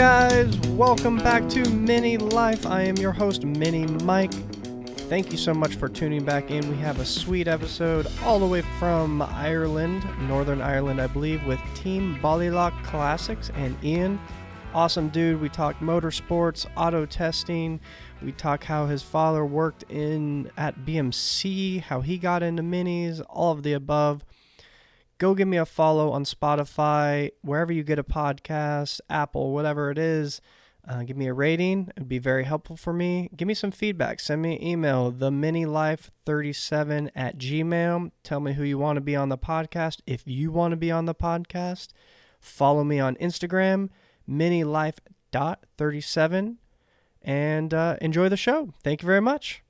guys, welcome back to Mini Life. I am your host, Mini Mike. Thank you so much for tuning back in. We have a sweet episode all the way from Ireland, Northern Ireland, I believe, with Team Ballylough Classics and Ian. Awesome dude. We talk motorsports, auto testing. We talk how his father worked at BMC, how he got into minis, all of the above. Go give me a follow on Spotify, wherever you get a podcast, Apple, whatever it is. Give me a rating. It'd be very helpful for me. Give me some feedback. Send me an email, theminilife37@gmail. Tell me who you want to be on the podcast. If you want to be on the podcast, follow me on Instagram, minilife.37, and enjoy the show. Thank you very much.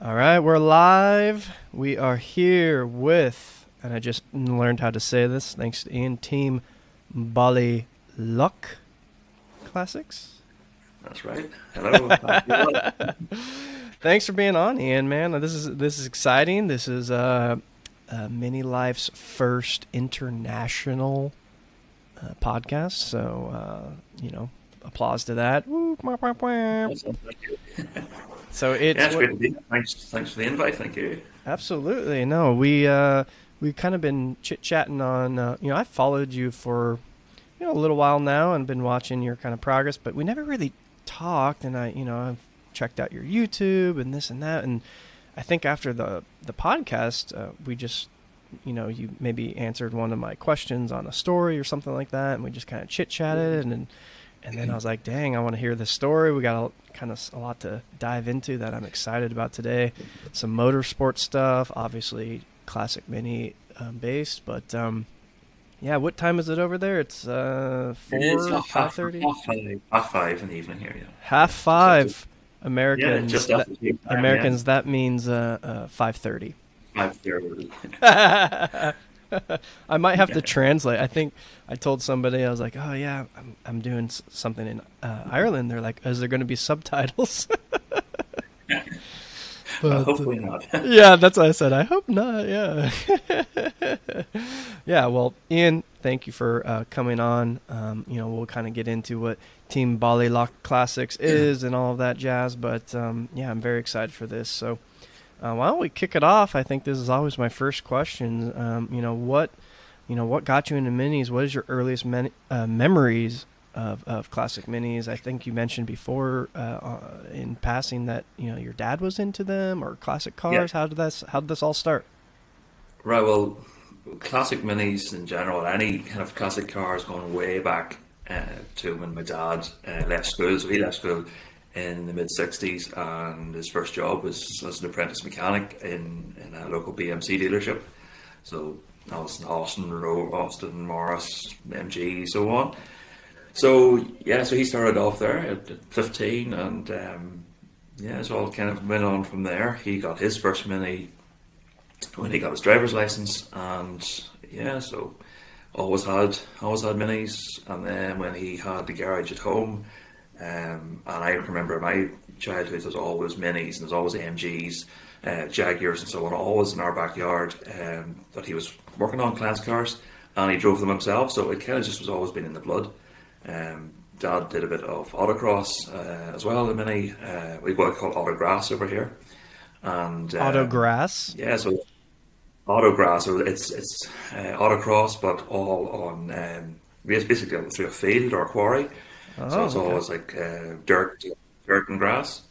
All right, we're live. We are here with, and I just learned how to say this, thanks to Ian, Team Ballylough Classics. That's right. Hello. Thanks for being on, Ian, man. This is exciting. This is Mini Life's first international podcast, so applause to that. Woo, Thank you. So it's great to be here. Thanks for the invite. Thank you. Absolutely. No, we've kind of been chit-chatting on, I followed you for, a little while now and been watching your kind of progress, but we never really talked, and I've checked out your YouTube and this and that, and I think after the podcast, we just, you maybe answered one of my questions on a story or something like that, and we just kind of chit-chatted, and then I was like, dang, I want to hear this story. We got a lot to dive into that I'm excited about today. Some motorsport stuff, obviously classic mini based, but what time is it over there? It's 5:30? Half five in the evening here, yeah. 5:30 Americans. Just after the time, Americans, that means 5:30. 5:30. I might have to translate. I think I told somebody, I was like, oh yeah, I'm doing something in Ireland. They're like, is there going to be subtitles? But, hopefully not. Yeah, that's what I said. I hope not. Yeah. Yeah. Well, Ian, thank you for coming on. We'll kind of get into what Team Ballylough Classics is and all of that jazz. But I'm very excited for this. So why don't we kick it off? I think this is always my first question. What got you into minis? What is your earliest memories of classic minis? I think you mentioned before in passing that your dad was into them, or classic cars. Yeah. How did this all start? Right. Well, classic minis in general, any kind of classic cars, going way back to when my dad left school. So he left school in the mid-60s, and his first job was as an apprentice mechanic in a local BMC dealership. So that was in Austin, Morris, MG, so on. So he started off there at 15, and so all kind of went on from there. He got his first mini when he got his driver's license, and so always had minis. And then when he had the garage at home, and I remember my childhood, there was always minis and there's always AMGs, Jaguars and so on, always in our backyard, that he was working on class cars, and he drove them himself, so it kind of just was always been in the blood. Dad did a bit of autocross as well, the mini, we call it autograss over here. And Autograss? Yeah, so autograss, so it's autocross, but all on basically through a field or a quarry. So it's always like dirt and grass.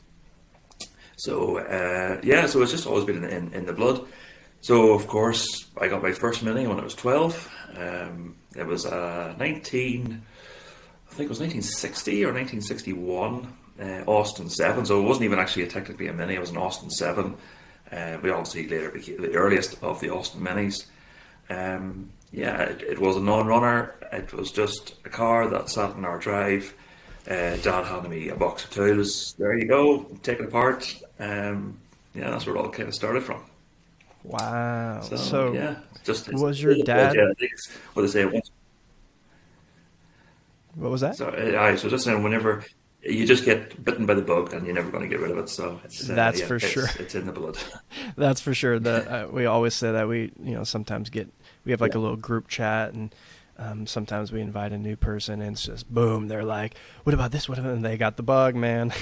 So so it's just always been in the blood. So of course I got my first mini when I was 12. It was 1960 or 1961 Austin 7. So it wasn't even actually technically a mini. It was an Austin 7. We obviously later became the earliest of the Austin minis. It was a non-runner. It was just a car that sat in our drive. Dad handed me a box of tools. There you go, take it apart. That's where it all kind of started from. Wow. So was your dad? What they say. What was that? So just saying, whenever you just get bitten by the bug, and you're never going to get rid of it. So that's for sure. It's in the blood. That's for sure. That we always say that we sometimes we have like a little group chat, and Sometimes we invite a new person and it's just boom, they're like, what about this? What about, and they got the bug, man.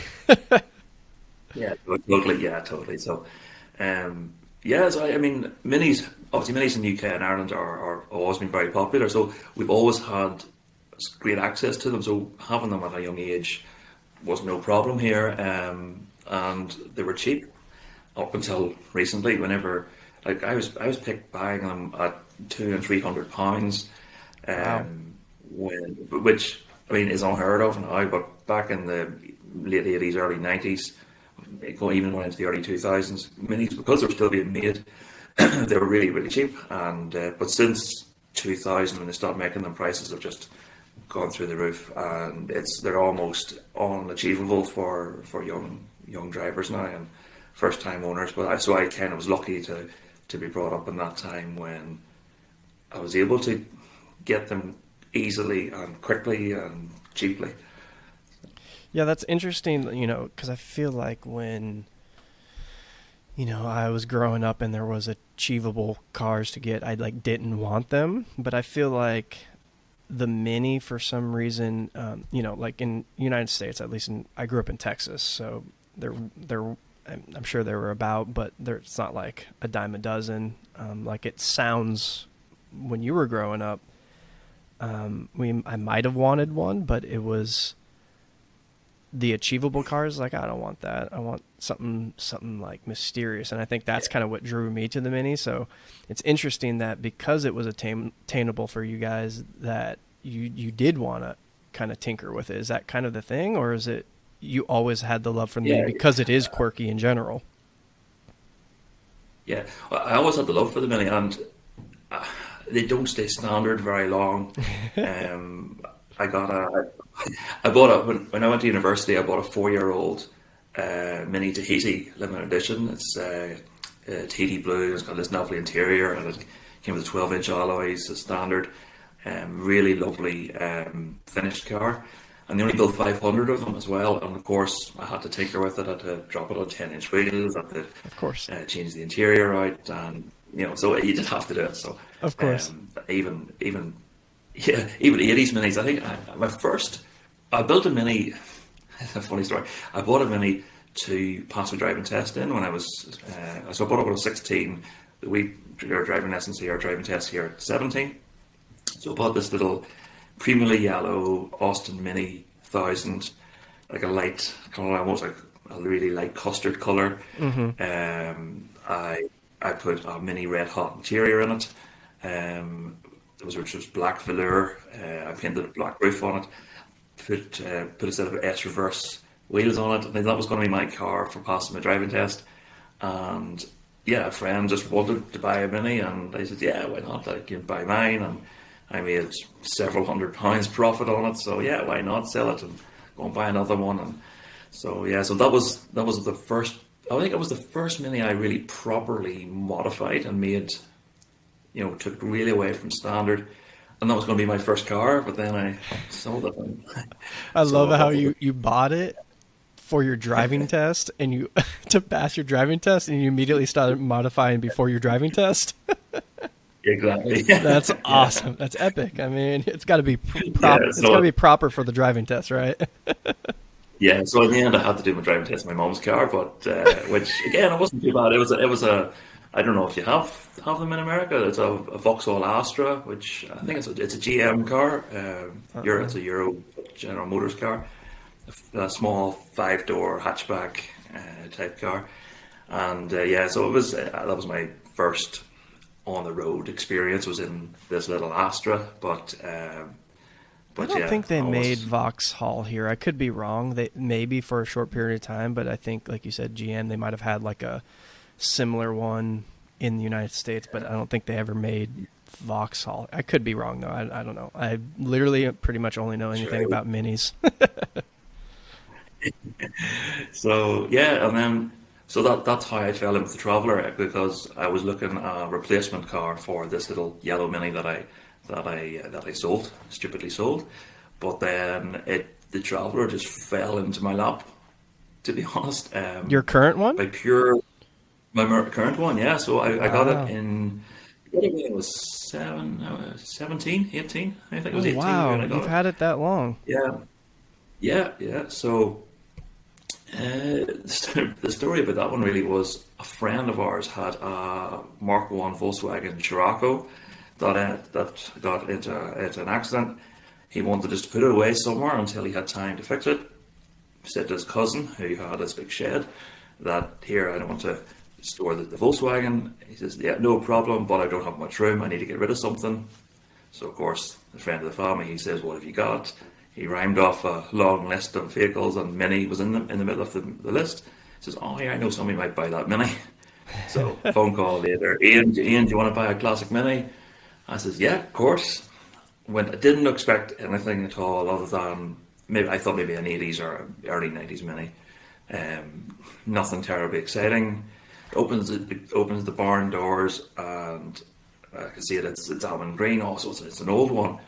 Yeah, totally. Yeah, totally. So, yeah, so I mean, minis, obviously, minis in the UK and Ireland are always been very popular. So we've always had great access to them. So having them at a young age was no problem here, and they were cheap up until recently. Whenever, like, I was picked buying them at £200 and £300, Wow. which I mean is unheard of now. But back in the late '80s, early '90s, even going into the early 2000s, minis, because they were still being made, they were really really cheap. And but since 2000, when they started making them, prices have just gone through the roof, and they're almost unachievable for young drivers now and first time owners. But so I kind of was lucky to be brought up in that time when I was able to get them easily and quickly and cheaply. Yeah, that's interesting, because I feel like when, I was growing up and there was achievable cars to get, I like didn't want them, but I feel like the Mini for some reason, like in United States, at least I grew up in Texas, so they're I'm sure they were about, but it's not like a dime a dozen. Like it sounds when you were growing up. I might have wanted one, but it was the achievable cars. Like I don't want that. I want something like mysterious, and I think that's kind of what drew me to the Mini. So it's interesting that because it was attainable for you guys, that you did want to kind of tinker with it. Is that kind of the thing, or is it you always had the love for the Mini Yeah, because it is quirky in general? yeah. I always had the love for the Mini, and uh, they don't stay standard very long. Um, I got a, I bought a when I went to university. I bought a 4-year-old Mini Tahiti limited edition. It's Tahiti blue. It's got this lovely interior, and it came with 12-inch alloys, as standard. Really lovely finished car. And they only built 500 of them as well. And of course, I had to tinker with it. I had to drop it on 10-inch wheels. I had to Of course, change the interior out, and so you just have to do it. So of course. even yeah, even 80s minis. I think I built a Mini. It's a funny story. I bought a Mini to pass my driving test in when I was so I bought it when I was 16. We did our driving lessons here, our driving test here at 17. So I bought this little creamily yellow Austin Mini 1000, like a light color, almost like a really light custard color. Hmm. I put a mini red hot interior in it. Which was black velour. I painted a black roof on it. Put a set of S reverse wheels on it. I think that was going to be my car for passing my driving test. And yeah, a friend just wanted to buy a Mini, and I said, yeah, why not? I can buy mine, and I made several £100 profit on it. So yeah, why not sell it and go and buy another one? And so yeah, so that was the first. I think it was the first Mini I really properly modified and made. Took it really away from standard, and that was going to be my first car. But then I sold it, and I love so a how couple of you bought it for your driving test and you to pass your driving test and you immediately started modifying before your driving test. exactly, That's yeah, awesome. That's epic. I mean, it's got to be yeah. proper. It's got to So be proper for the driving test, right? yeah, so in the end, I had to do my driving test in my mom's car, but which again, it wasn't too bad. It was a. I don't know if you have them in America. It's a Vauxhall Astra, which I think it's a GM car. It's a Euro General Motors car, a small 5-door hatchback type car, and yeah, so it was that was my first on the road experience. Was in this little Astra, I but don't yeah, think they I made was. Vauxhall here. I could be wrong. They maybe for a short period of time, but I think, like you said, GM, they might have had like a similar one in the United States, but I don't think they ever made Vauxhall. I could be wrong though. I don't know. I literally pretty much only know anything Sure. about minis. So yeah, and then so that's how I fell in with the Traveller, because I was looking a replacement car for this little yellow Mini that I sold, stupidly sold. But then the Traveller just fell into my lap, to be honest. Your current one? By pure My current one, yeah. So I got it Wow. in would have been, it was 17, 18. I think it was Oh 18 when wow, I you've got it. had it that long. Yeah, yeah, yeah. So the story about that one really was a friend of ours had a Mark One Volkswagen Scirocco that got into an accident. He wanted us to put it away somewhere until he had time to fix it. Said to his cousin, who had this big shed, that here, I don't want to store the Volkswagen. He says, yeah, no problem, but I don't have much room. I need to get rid of something. So, of course, the friend of the family, he says, what have you got? He rhymed off a long list of vehicles, and Mini was in the middle of the list. He says, oh, yeah, I know somebody might buy that Mini. So, phone call later, Ian, do you want to buy a classic Mini? I says, yeah, of course. When I didn't expect anything at all other than maybe I thought maybe an 80s or early 90s Mini. Nothing terribly exciting. Opens the barn doors, and I can see it. It's almond green. Also, it's an old one.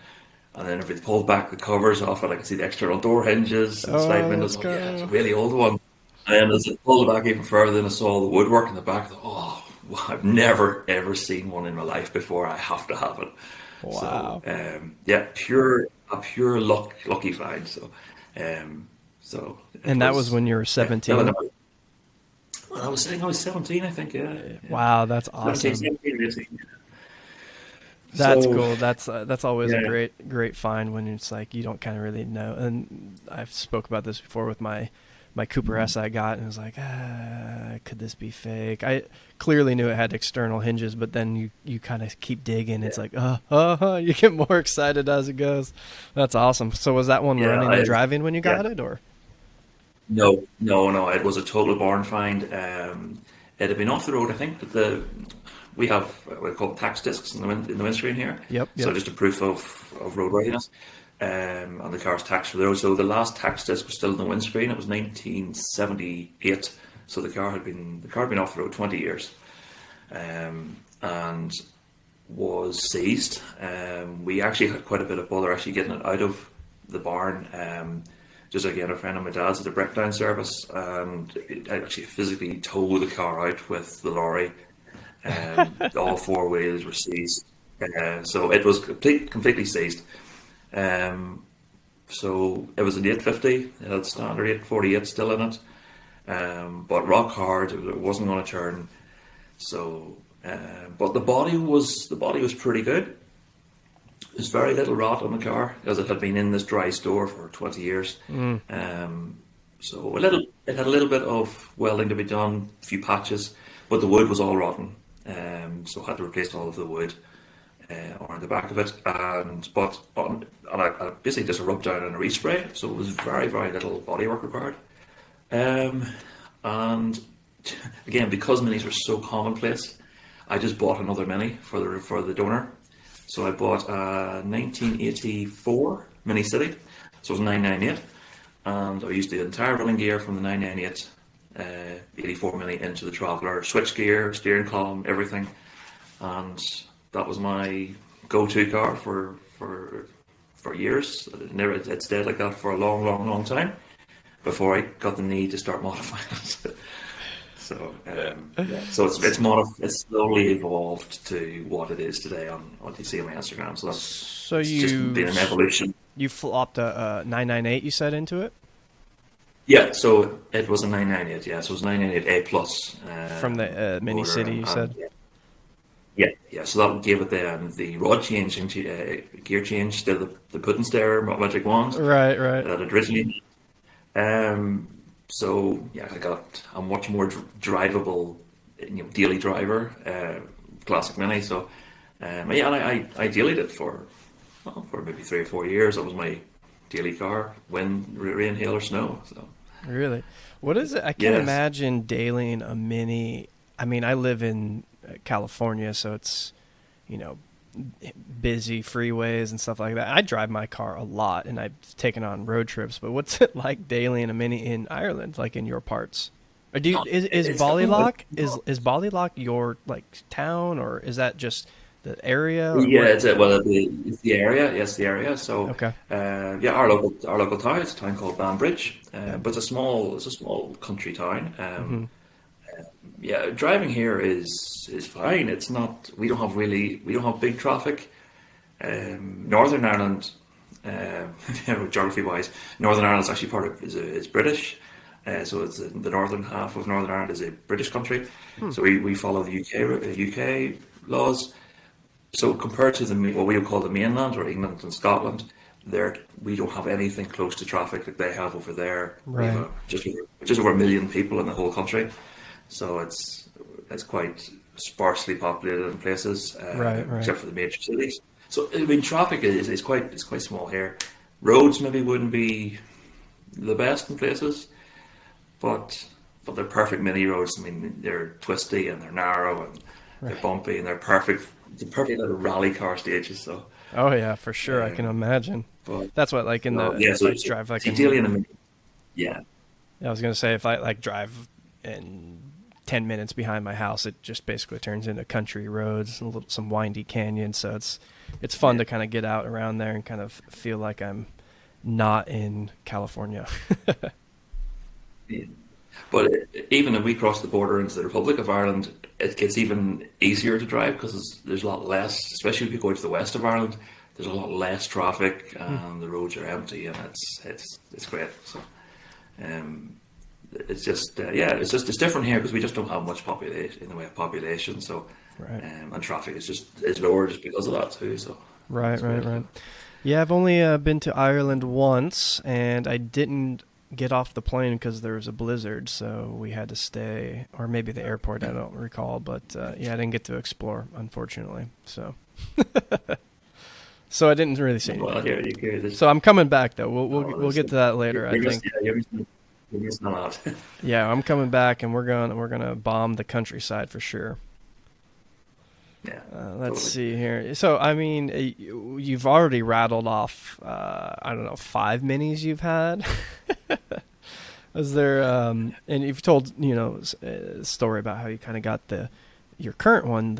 And then if we pulled back the covers off it, I can see the external door hinges and slide Oh, let's windows. Oh yeah, it's a go. really old one. And as I pulled it back even further, then I saw the woodwork in the back. I thought, oh, well, I've never ever seen one in my life before. I have to have it. So Wow. yeah, a pure lucky find. So it And that was was, when you were yeah. Well, 17. I was saying I was 17, I think. Yeah, yeah. Wow, that's 17, awesome. 17, 18. That's So cool. That's always a yeah, great find when it's like you don't kind of really know. And I've spoke about this before with my Cooper S I got, and it was like, could this be fake? I clearly knew it had external hinges, but then you kind of keep digging. It's yeah, like, you get more excited as it goes. That's awesome. So was that one yeah. running and driving when you Yeah. got it, or? No, no, no. It was a total barn find. It had been off the road. I think that we have what we call tax discs in the windscreen here. Yep, So yep. just a proof of roadworthiness. And the car's tax for the road. So the last tax disc was still in the windscreen. It was 1978. So the car had been off the road 20 years, and was seized. We actually had quite a bit of bother actually getting it out of the barn. Just again, a friend of my dad's at a breakdown service, and I actually physically towed the car out with the lorry. All four wheels were seized, so it was completely seized. Um, so it was an 850. It had standard 848 still in it, but rock hard. It wasn't going to turn. So, but the body was pretty good. There's very little rot on the car as it had been in this dry store for 20 years. Mm. So it had a little bit of welding to be done, a few patches, but the wood was all rotten. So I had to replace all of the wood on the back of it, and I basically just a rub down and a respray. So it was very very little bodywork required. Um, and again, because minis were so commonplace, I just bought another mini for the donor. So I bought a 1984 Mini City, so it was 998, and I used the entire running gear from the 998 84 Mini into the Traveller, switch gear, steering column, everything, and that was my go-to car for years. It stayed like that for a long time before I got the need to start modifying it. So yeah, so it's slowly evolved to what it is today on what you see on my Instagram. So So it's just been an evolution. you flopped a 998 you said into it Yeah, so it was a 998. Yeah, so it was 998 A plus from the Mini motor, City you said. yeah. So that gave it the rod change into gear change, the put and stare magic wand Right, right. that it originally. So yeah, I got a much more drivable, daily driver, classic Mini. So yeah, and I dailied it for maybe 3 or 4 years. That was my daily car, wind, rain, hail, or snow. So Really? What is it? I can't yes, imagine dailying a Mini. I mean, I live in California, so it's, you know, busy freeways and stuff like that. I drive my car a lot and I've taken on road trips, but what's it like dailying a Mini in Ireland, like in your parts? Or is it's Ballylough is Ballylough your like town, or is that just the area, or yeah, what? it's the area. Yes, the area. So Okay. yeah, our local town. It's a town called Banbridge, Yeah. but it's a small country town. Hmm. yeah, driving here is fine. It's not. We don't have big traffic. Northern Ireland, geography wise, Northern Ireland is actually part of is British. So it's the northern half of Northern Ireland is a British country. So we follow the UK laws. So compared to what we would call the mainland or England and Scotland, there we don't have anything close to traffic that they have over there. We have Right. just over 1 million people in the whole country, so it's quite sparsely populated in places, Right. Right. except for the major cities. So I mean, traffic is quite small here. Roads maybe wouldn't be the best in places, but they're perfect mini roads. I mean, they're twisty and they're narrow and they're Right. bumpy and they're perfect. They're perfect little rally car stages. So, Oh yeah, for sure. I can um, imagine. but That's what like in so the yeah, if so I drive like it's in ideally in a mini. Yeah, I was gonna say if I like drive in 10 minutes behind my house, it just basically turns into country roads, some windy canyons. So it's fun yeah. to kind of get out around there and kind of feel like I'm not in California. Yeah. But even if we cross the border into the Republic of Ireland, it gets even easier to drive because there's a lot less, especially if you go to the west of Ireland, there's a lot less traffic Hmm. and the roads are empty and it's great. So um, it's just yeah, it's different here because we just don't have much population in the way of population. So Right. and traffic is lower just because of that too. So Right. it's Right. great. Right. Yeah, I've only been to Ireland once, and I didn't get off the plane because there was a blizzard, so we had to stay, or maybe the airport. I don't recall, but yeah, I didn't get to explore, unfortunately. So, so I didn't really see Well, anything. here you go. So I'm coming back though. We'll There's get to that later, I you're missing, think. yeah, you're missing a lot. Yeah, I'm coming back, and we're gonna bomb the countryside for sure. Yeah, Let's totally. see here. So, I mean, you've already rattled off, I don't know, 5 minis you've had. Is there, and you've told, a story about how you kind of got your current one,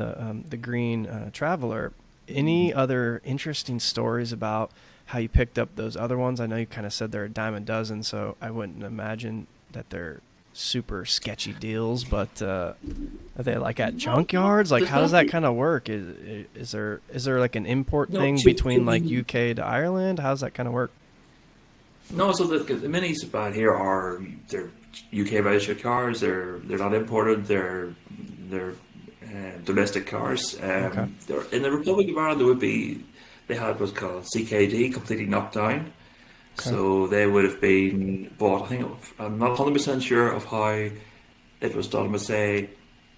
the green Traveler. Any other interesting stories about how you picked up those other ones? I know you kind of said they're a dime a dozen, so I wouldn't imagine that they're super sketchy deals, but are they like at No, junkyards? Like, there's how does that nothing. kind of work? Is there like an import No, thing between like UK to Ireland? How's that kind of work? no. So the minis about here are they're UK registered cars. They're not imported. They're domestic cars. Okay. They're, in the Republic of Ireland, there would be they had what's called CKD, completely knocked down. Okay. So they would have been bought. I think I'm not 100% sure of how it was done, but say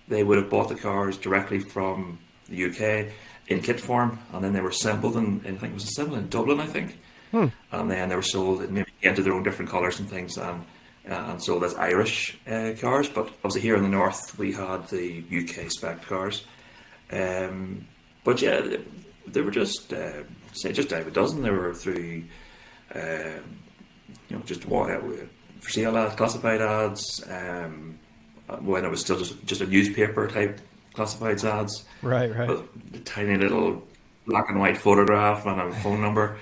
they would have bought the cars directly from the UK in kit form, and then they were assembled I think it was assembled in Dublin, I think, Hmm. and then they were sold in maybe into their own different colours and things, and sold as Irish cars. But obviously here in the north, we had the UK spec cars. Um, but yeah, they were just say just dime a dozen. They were through just for sale ads, classified ads. When it was still just a newspaper type classifieds ads, Right. Right. with a tiny little black and white photograph and a phone number.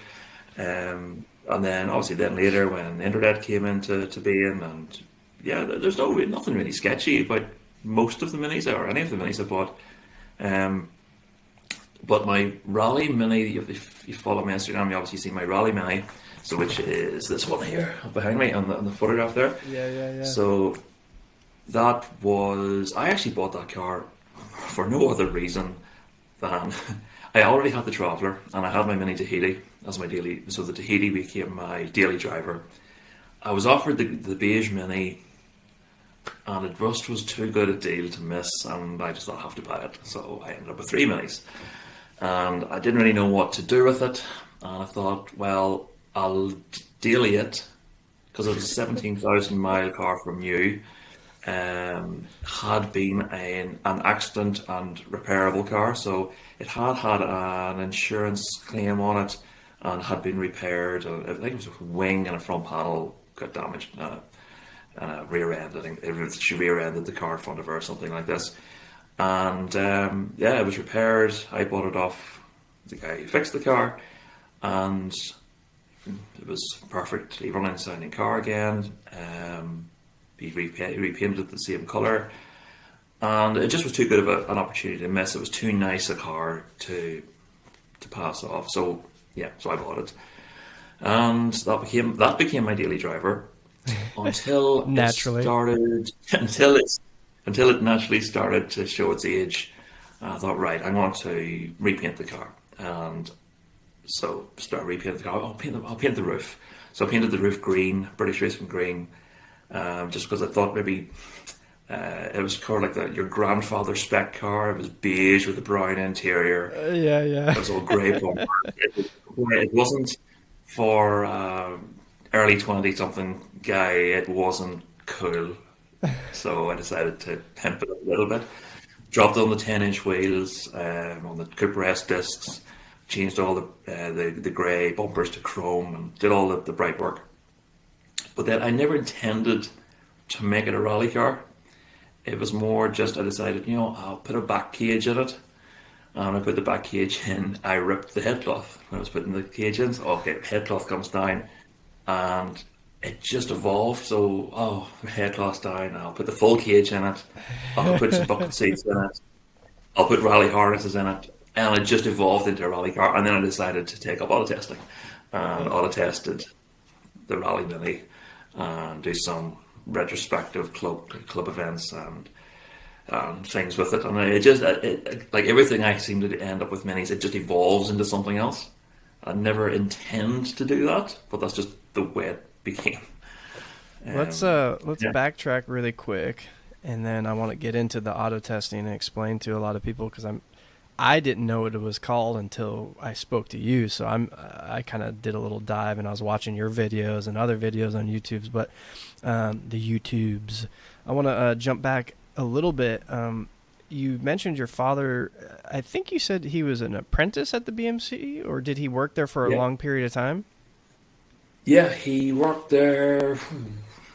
And then obviously then later when the internet came into to being, and yeah, there's nothing really sketchy about most of the minis or any of the minis I bought. Um, but my Raleigh Mini, if you follow me on Instagram, you obviously see my Raleigh Mini, so which is this one here behind me on the photograph there. Yeah. Yeah. Yeah. So that was I actually bought that car for no other reason than I already had the Traveller and I had my Mini Tahiti as my daily. So the Tahiti became my daily driver. I was offered the beige Mini, and it just was too good a deal to miss, and I just thought I have to buy it. So I ended up with three Minis, and I didn't really know what to do with it. And I thought, well, I'll daily it because it was a 17,000 mile car from new. Had been an accident and repairable car, so it had an insurance claim on it and had been repaired. I think it was a wing and a front panel got damaged, and a rear end. I think she rear ended the car in front of her or something like this. And yeah, it was repaired. I bought it off the guy who fixed the car, and it was perfectly running, sounding car again. He repainted it the same colour. and it just was too good of an opportunity to miss. It was too nice a car to pass off. So yeah, so I bought it, and that became my daily driver until it Naturally. started until it naturally started to show its age. I thought, right, I want to repaint the car, and so start repainting the car. I'll paint the roof. So I painted the roof green, British Racing green, just because I thought maybe it was kind of like your grandfather's spec car. It was beige with a brown interior. Yeah, yeah. It was all grey bumper. It wasn't for early 20 something guy. It wasn't cool. So I decided to pimp it a little bit. Dropped on the 10-inch wheels, on the Cooper S discs, changed all the grey bumpers to chrome, and did all the bright work. But then I never intended to make it a rally car. It was more just I decided, I'll put a back cage in it. And I put the back cage in. I ripped the headcloth when I was putting the cage in. So, okay, headcloth comes down, and it just evolved. So, the headcloth's down. I'll put the full cage in it. I'll put some bucket seats in it. I'll put rally harnesses in it, and it just evolved into a rally car. And then I decided to take up auto testing, and auto tested the Rally Mini, and do some retrospective club events and things with it. And like everything I seem to end up with minis, it just evolves into something else. I never intend to do that, but that's just the way it became. Let's Yeah. backtrack really quick, and then I want to get into the auto testing and explain to a lot of people because I didn't know what it was called until I spoke to you. So I kind of did a little dive, and I was watching your videos and other videos on YouTube's, but the YouTubes. I want to jump back a little bit. You mentioned your father. I think you said he was an apprentice at the BMC, or did he work there for a Yeah. long period of time? Yeah, he worked there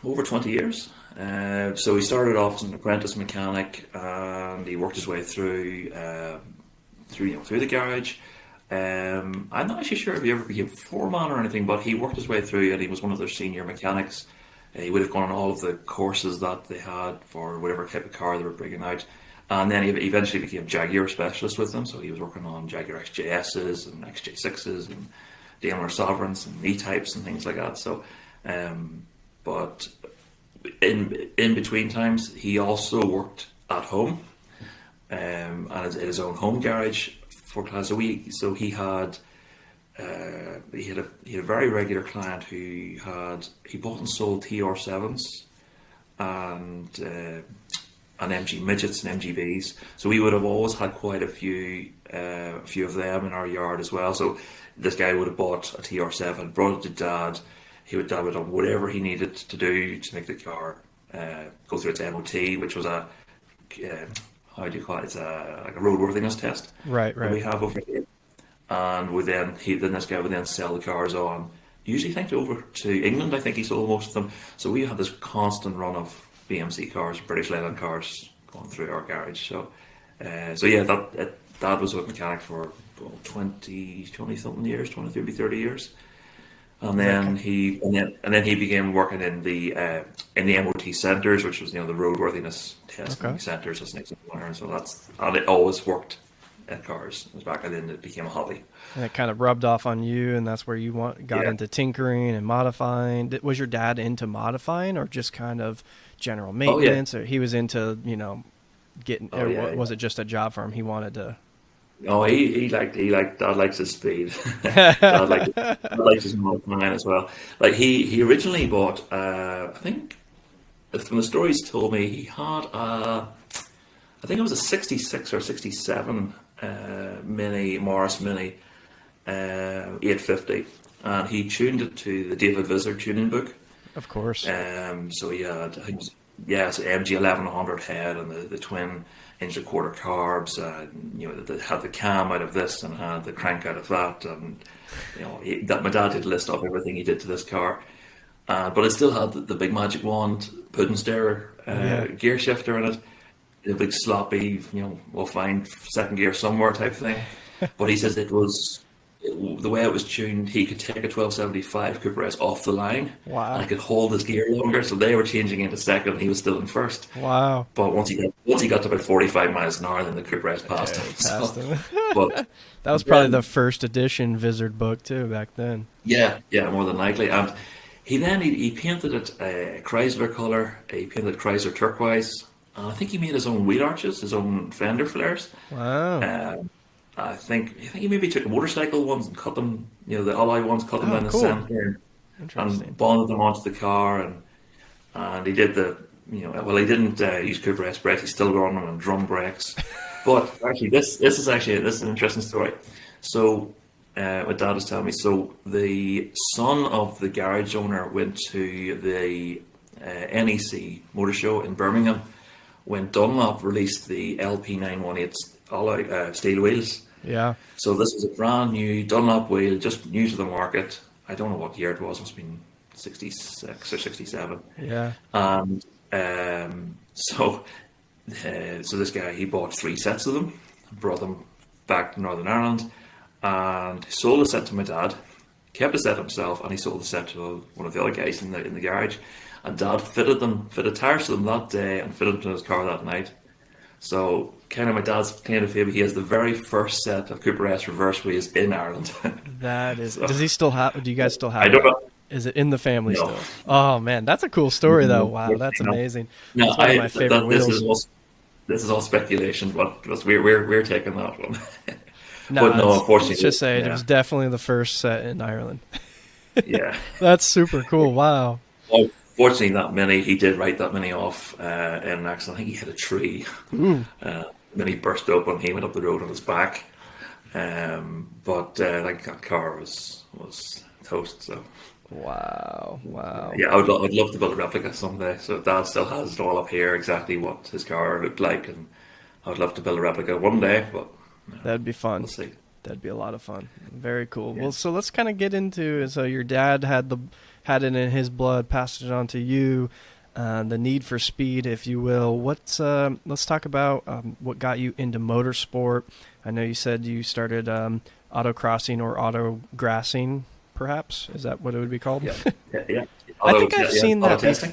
over 20 years. So he started off as an apprentice mechanic, and he worked his way through the garage. I'm not actually sure if he ever became foreman or anything, but he worked his way through, and he was one of their senior mechanics. He would have gone on all of the courses that they had for whatever type of car they were bringing out. And then he eventually became Jaguar specialist with them. So he was working on Jaguar XJSs and XJ6s and Daimler Sovereigns and E-types and things like that. So, but in between times, he also worked at home, and in his own home garage for class. So he had a very regular client who he bought and sold TR7s and MG midgets and MGBs. So we would have always had quite a few of them in our yard as well. So this guy would have bought a TR7, brought it to dad. Dad would have done whatever he needed to do to make the car go through its MOT, which was how do you call it? It's like a roadworthiness test Right, that we right. have over here. And then this guy would then sell the cars on. Usually, I think over to England. I think he sold most of them. So we had this constant run of BMC cars, British Leyland cars, going through our garage. So yeah, Dad was a mechanic for 20 something years, 30 years. And Is that then he began working in the MOT centres, which was the roadworthiness testing okay? centres, as an example. And so and it always worked at cars. It was back, and then it became a hobby. And it kind of rubbed off on you, and that's where you got Yeah. into tinkering and modifying. Was your dad into modifying, or just kind of general Oh yeah. maintenance, or he was into getting, Oh or yeah. Yeah. was it just a job for him? He wanted to. No, he liked Dad likes his speed. Dad likes his modifying as well. Like he originally bought I think from the stories told me he had I think it was a 66 or 67 Mini Morris Mini 850, and he tuned it to the David Vizard tuning book. Of course. So he had, I think, it's MG 1100 head and the twin inch and quarter carbs. That had the cam out of this and had the crank out of that, and that my dad did list off everything he did to this car. But it still had the big magic wand, pudding stirrer, Yeah. gear shifter in it, the big sloppy, we'll find second gear somewhere type thing. But he says it was the way it was tuned, he could take a 1275 Cooper S off the line, and Wow. it could hold his gear longer. So they were changing into second, and he was still in first. Wow. But once he got to about 45 miles an hour, then the Cooper S passed Yeah, him. passed So, him. but That was probably the then, first edition Vizard book too back then. yeah, more than likely. And he painted it Chrysler color. He painted Chrysler turquoise. And I think he made his own wheel arches, his own fender flares. Wow. Um, I think he maybe took a motorcycle ones and cut them, the alloy ones, cut them Oh, down the cool. center and Interesting. bonded them onto the car, and he did well, he didn't use Cooper S brakes. He still run them on drum brakes. But actually, this is an interesting story. So, my dad was telling me. So the son of the garage owner went to the NEC Motor Show in Birmingham when Dunlop released the LP 918 alloy steel wheels. Yeah. So this was a brand new Dunlop wheel, just new to the market. I don't know what year it was. It must have been 66 or 67. Yeah. And so this guy, he bought 3 sets of them, brought them back to Northern Ireland, and sold a set to my dad, kept a set himself, and he sold the set to one of the other guys in the garage. And Dad fitted tires to them that day, and fitted them to his car that night. So kind of my dad's claim to fame, he has the very first set of Cooper S reverse wheels in Ireland. That is. So Does he still have? Do you guys still I have don't that? know. Is it in the family No, still? Oh man, that's a cool story though. no, Wow, that's no. amazing. No, That's one of my favorite wheels. this is all speculation, but we're taking that one. No, But no, let's unfortunately, just say it yeah, was definitely the first set in Ireland. yeah. That's super cool. Wow. Well, fortunately, that Mini, he did write that Mini off in an accident. I think he hit a tree. Ooh. Mini burst open. He went up the road on his back. But that car was toast. So Wow. Wow. yeah, I'd love to build a replica someday. So Dad still has it all up here, exactly what his car looked like, and I'd love to build a replica one day. But That'd be fun. we'll see. That'd be a lot of fun. Very cool. Yeah. Well, so let's kind of get into. So your dad had it in his blood, passed it on to you. The need for speed, if you will. Let's talk about what got you into motorsport. I know you said you started autocrossing or autograssing, perhaps. Is that what it would be called? Yeah, yeah. I think I've seen Auto that. testing.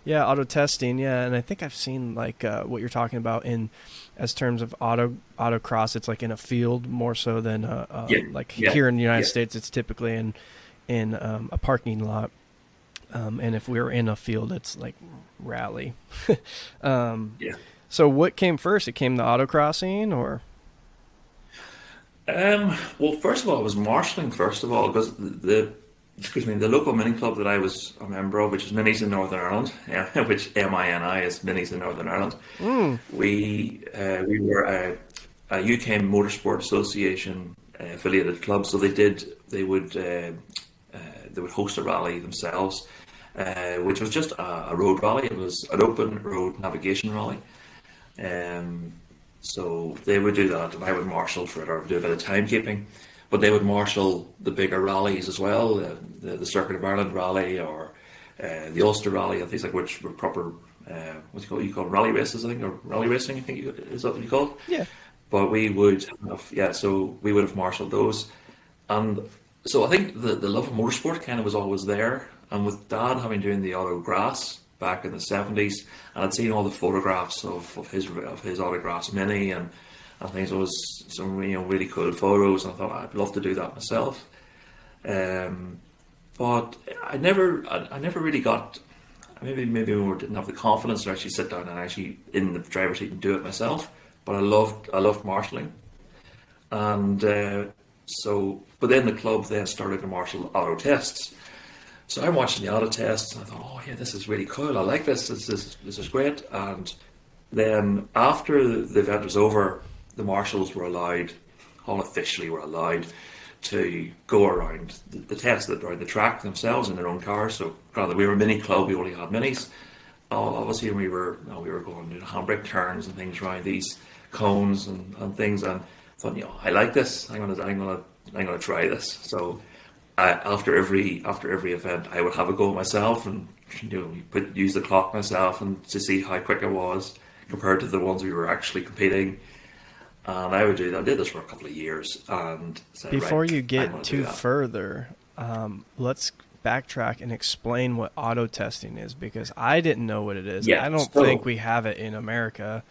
Yeah, auto testing. Yeah, and I think I've seen like what you're talking about in as terms of autocross. It's like in a field more so than Yeah, like yeah, here in the United yeah, States. It's typically in a parking lot. And if we were in a field, it's like rally. um, yeah. so what came first? It came the autocrossing, or Well, first of all, it was marshalling. First of all, because the local mini club that I was a member of, which is Minis in Northern Ireland, yeah, which MINI is Minis in Northern Ireland. mm, We were a UK Motorsport Association affiliated club, so they would host a rally themselves, which was just a road rally. It was an open road navigation rally. Um, so they would do that, and I would marshal for it or do a bit of timekeeping. But they would marshal the bigger rallies as well, the Circuit of Ireland rally or the Ulster rally, and things like which were proper. What do you call it? You call them rally races, I think, or rally racing. I think is that what you call it? yeah, But we would have, yeah. So we would have marshalled those, and so I think the love of motorsport kind of was always there. And with Dad having doing the auto grass back in the 70s, and I'd seen all the photographs of his autographs mini and things. It was some really cool photos, and I thought I'd love to do that myself. But I never really got. Maybe we didn't have the confidence to actually sit down and actually in the driver's seat and do it myself. But I loved marshalling, and but then the club then started to marshal auto tests. So I'm watching the auto tests, and I thought, oh yeah, this is really cool. I like this. This is great. And then after the event was over, the marshals were allowed, unofficially were allowed, to go around the test around the track themselves in their own cars. So rather we were a mini club, we only had minis. Obviously, we were going to handbrake turns and things around these cones and things, and I thought, I like this. I'm gonna try this. So after every event, I would have a go myself and use the clock myself and to see how quick I was compared to the ones we were actually competing. And I would do that. I did this for a couple of years and said, right, Before you I'm get going to do too that. further, let's backtrack and explain what auto testing is because I didn't know what it is. Yeah. I don't think So, we have it in America,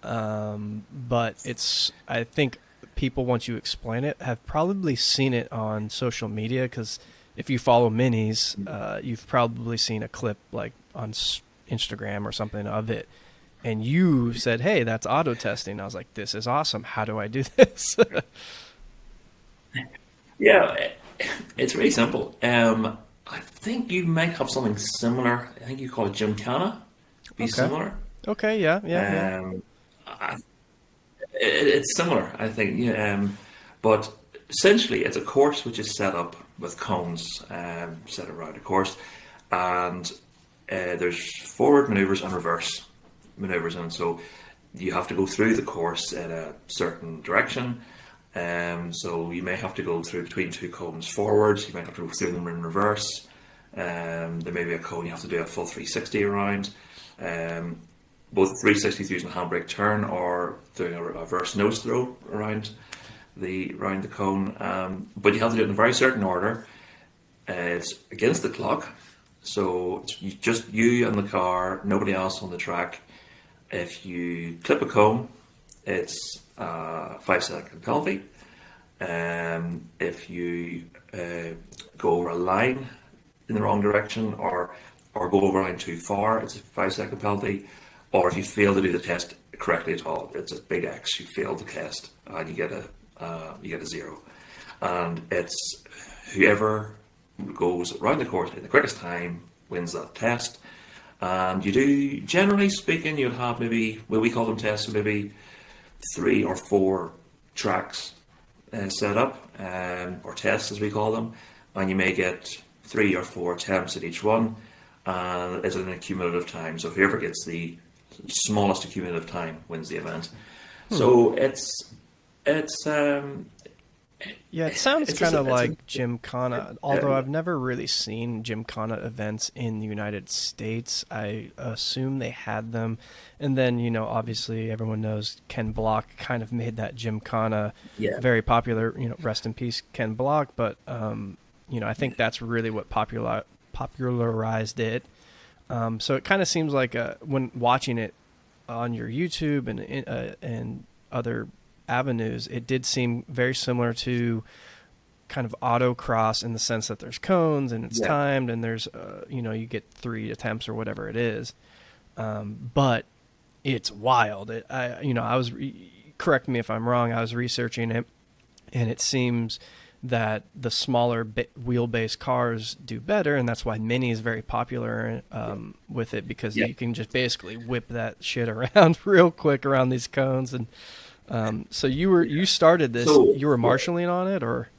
but I think people, once you explain it, have probably seen it on social media because if you follow minis, you've probably seen a clip like on Instagram or something of it. And you said, "Hey, that's auto testing." I was like, "This is awesome. How do I do this?" yeah, it's really simple. I think you might have something similar. I think you call it Gymkhana. Be Okay. similar. Okay. Yeah. Yeah. Yeah. Um, it's similar, I think. Yeah, but essentially, it's a course which is set up with cones set around a course, and there's forward maneuvers and reverse maneuvers, and so you have to go through the course in a certain direction. So you may have to go through between two cones forwards. You might have to go through them in reverse. There may be a cone you have to do a full 360 around. Um, Both 360 using a handbrake turn or doing a reverse nose throw around the cone. But you have to do it in a very certain order. It's against the clock, so it's just you and the car, nobody else on the track. If you clip a cone, it's a 5 second penalty. If you go over a line in the wrong direction or go over a line too far, it's a 5 second penalty. Or if you fail to do the test correctly at all, it's a big X. You failed the test, and you get a zero. And it's whoever goes around the course in the quickest time wins that test. And you do, generally speaking, you'll have maybe, well, we call them tests, so maybe 3 or 4 tracks set up, or tests as we call them, and you may get 3 or 4 attempts at each one, and it's an accumulative time. So whoever gets the smallest accumulative time wins the event. So Yeah, it sounds it's just kind of it's a like Gymkhana, although I've never really seen Gymkhana events in the United States. I assume they had them. And then, obviously everyone knows Ken Block kind of made that Gymkhana yeah. very popular, rest in peace, Ken Block. But, I think that's really what popularized it. So it kind of seems like when watching it on your YouTube and other avenues, it did seem very similar to kind of autocross in the sense that there's cones and it's Yeah. timed and there's you get 3 attempts or whatever it is, but it's wild. Correct me if I'm wrong. I was researching it, and it seems that the smaller wheelbase cars do better, and that's why Mini is very popular with it because Yeah. you can just basically whip that shit around real quick around these cones. And so you started this. So, You were marshalling on it, or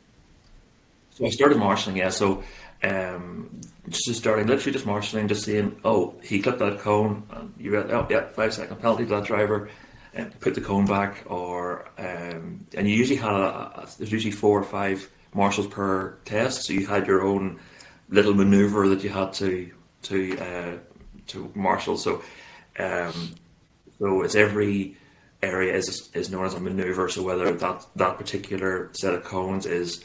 so I started marshalling, yeah. So, just starting, literally just marshalling, just saying, oh, he clipped that cone, and you read, oh, yeah, 5 second penalty to that driver, and put the cone back, and you usually there's usually 4 or 5 marshals per test, so you had your own little maneuver that you had to marshal. So it's every area is known as a maneuver. So whether that particular set of cones is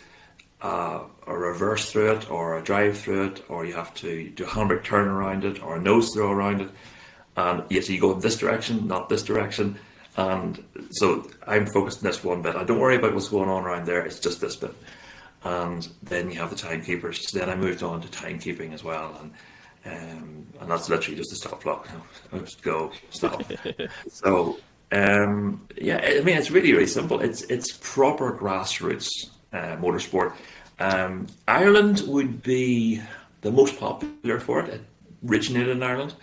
a reverse through it, or a drive through it, or you have to do a handbrake turn around it, or a nose throw around it, and yes, you go in this direction, not this direction. And so I'm focused on this one bit. I don't worry about what's going on around there. It's just this bit. And then you have the timekeepers. So then I moved on to timekeeping as well, and that's literally just a stop clock. Just go, stop. So yeah, I mean, it's really, really simple. It's proper grassroots motorsport. Ireland would be the most popular for it. It originated in Ireland.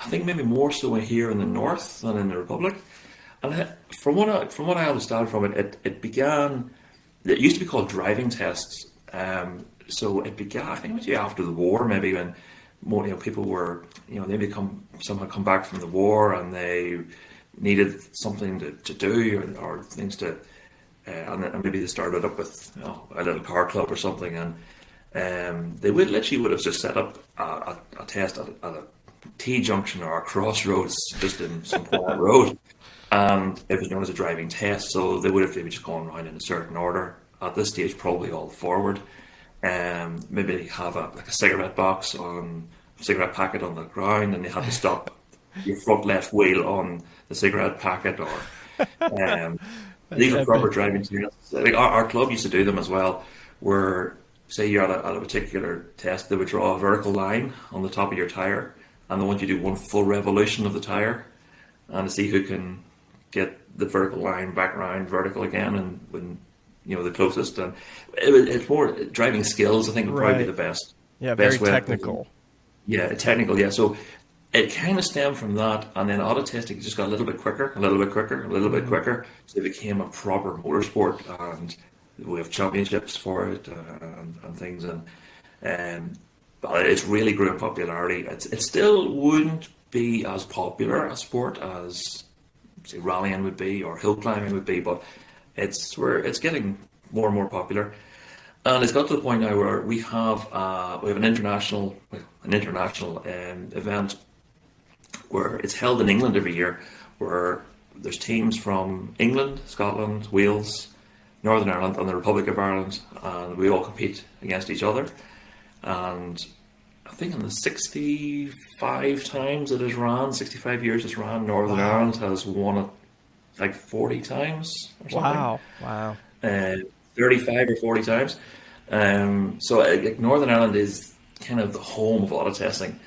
I think maybe more so here in the north than in the Republic. And from what I understand from it, it began. It used to be called driving tests. So it began, I think, maybe after the war, maybe when more, people were, maybe somehow come back from the war and they needed something to do, or things to, and maybe they started up with a little car club or something, and they would have just set up a test at a T junction or a crossroads just in some quiet road. and it was known as a driving test. So they would just gone around in a certain order. At this stage, probably all forward. Maybe have like a cigarette box on cigarette packet on the ground, and you had to stop your front left wheel on the cigarette packet, or That's these are proper epic. driving tests. Like our club used to do them as well, where say you're at a particular test, they would draw a vertical line on the top of your tire, and they want you to do one full revolution of the tire, and to see who can get the vertical line back around vertical again, and when the closest. And it's more driving skills. I think would probably be Right. the best Yeah, very best way of putting it. technical. Yeah, technical. Yeah, so it kind of stemmed from that, and then auto testing just got a little bit quicker, a little bit quicker, a little bit Hmm. quicker. So it became a proper motorsport, and we have championships for it, and things, um, but it's really grew in popularity. It still wouldn't be as popular a sport as say rallying would be or hill climbing would be, but it's getting more and more popular. And it's got to the point now where we have an international event where it's held in England every year, where there's teams from England, Scotland, Wales, Northern Ireland, and the Republic of Ireland, and we all compete against each other. And I think in the 65 times it is ran, 65 years it's ran, Northern Wow. Ireland has won it like 40 times or something, Wow. Wow. uh, 35 or 40 times. So like Northern Ireland is kind of the home of auto testing.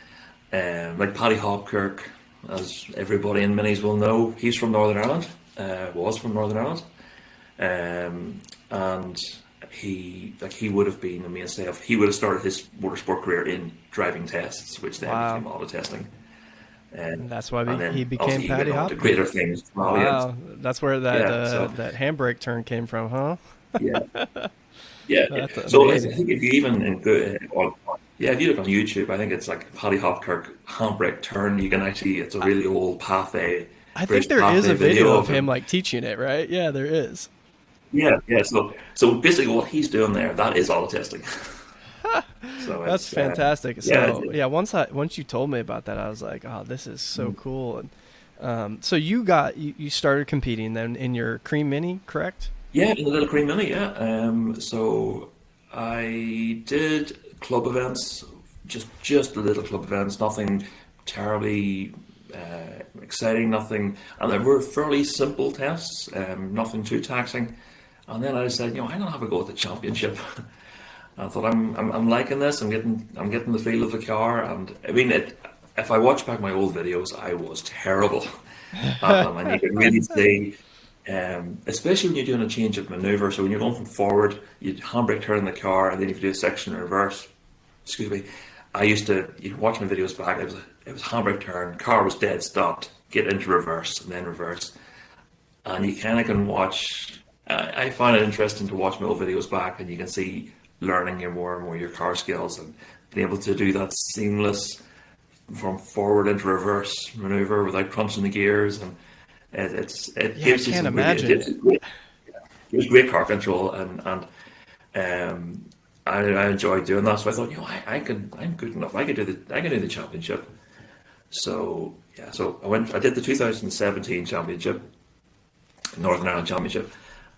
Like Paddy Hopkirk, as everybody in minis will know, he's from Northern Ireland, was from Northern Ireland, and he would have been the mainstay of. He would have started his motorsport career in driving tests, which then Wow. became auto testing, And um, that's why and he then became obviously he Paddy went on to Hopkirk. greater things, rally and Wow. That's where that yeah. So that handbrake turn came from, huh? yeah, yeah. That's So I amazing. think if you even yeah, if you look on YouTube, I think it's like Paddy Hopkirk handbrake turn. You can actually, it's a I, really old Pathé, I think British there is a Pathé video video of of him him. like teaching it, right? Yeah, there is. Yeah, yeah. So basically, what he's doing there, that is auto testing. So That's it's fantastic. yeah, So yeah, once you told me about that, I was like, oh, this is so mm, cool. And so you started competing then in your cream mini, correct? yeah, in the little cream mini. Yeah. So I did club events, just the little club events, nothing terribly exciting, nothing, and they were fairly simple tests, nothing too taxing. And then I said, I'm gonna have a go at the championship. I thought I'm liking this. I'm getting the feel of the car, and I mean it. If I watch back my old videos, I was terrible at them, and you can really see, especially when you're doing a change of maneuver. So when you're going from forward, you handbrake turn the car, and then if you do a section in reverse, excuse me, you can watch my videos back. It was handbrake turn, car was dead stopped, get into reverse, and then reverse, and you kind of can watch. I find it interesting to watch my old videos back, and you can see learning your more and more your car skills and being able to do that seamless from forward into reverse maneuver without crunching the gears, and it Yeah, I gives you can't some really imagine it. it was great car control, and I enjoyed doing that. So I thought, I'm good enough. I can do the championship. So yeah, so I did the 2017 championship, Northern Ireland Championship,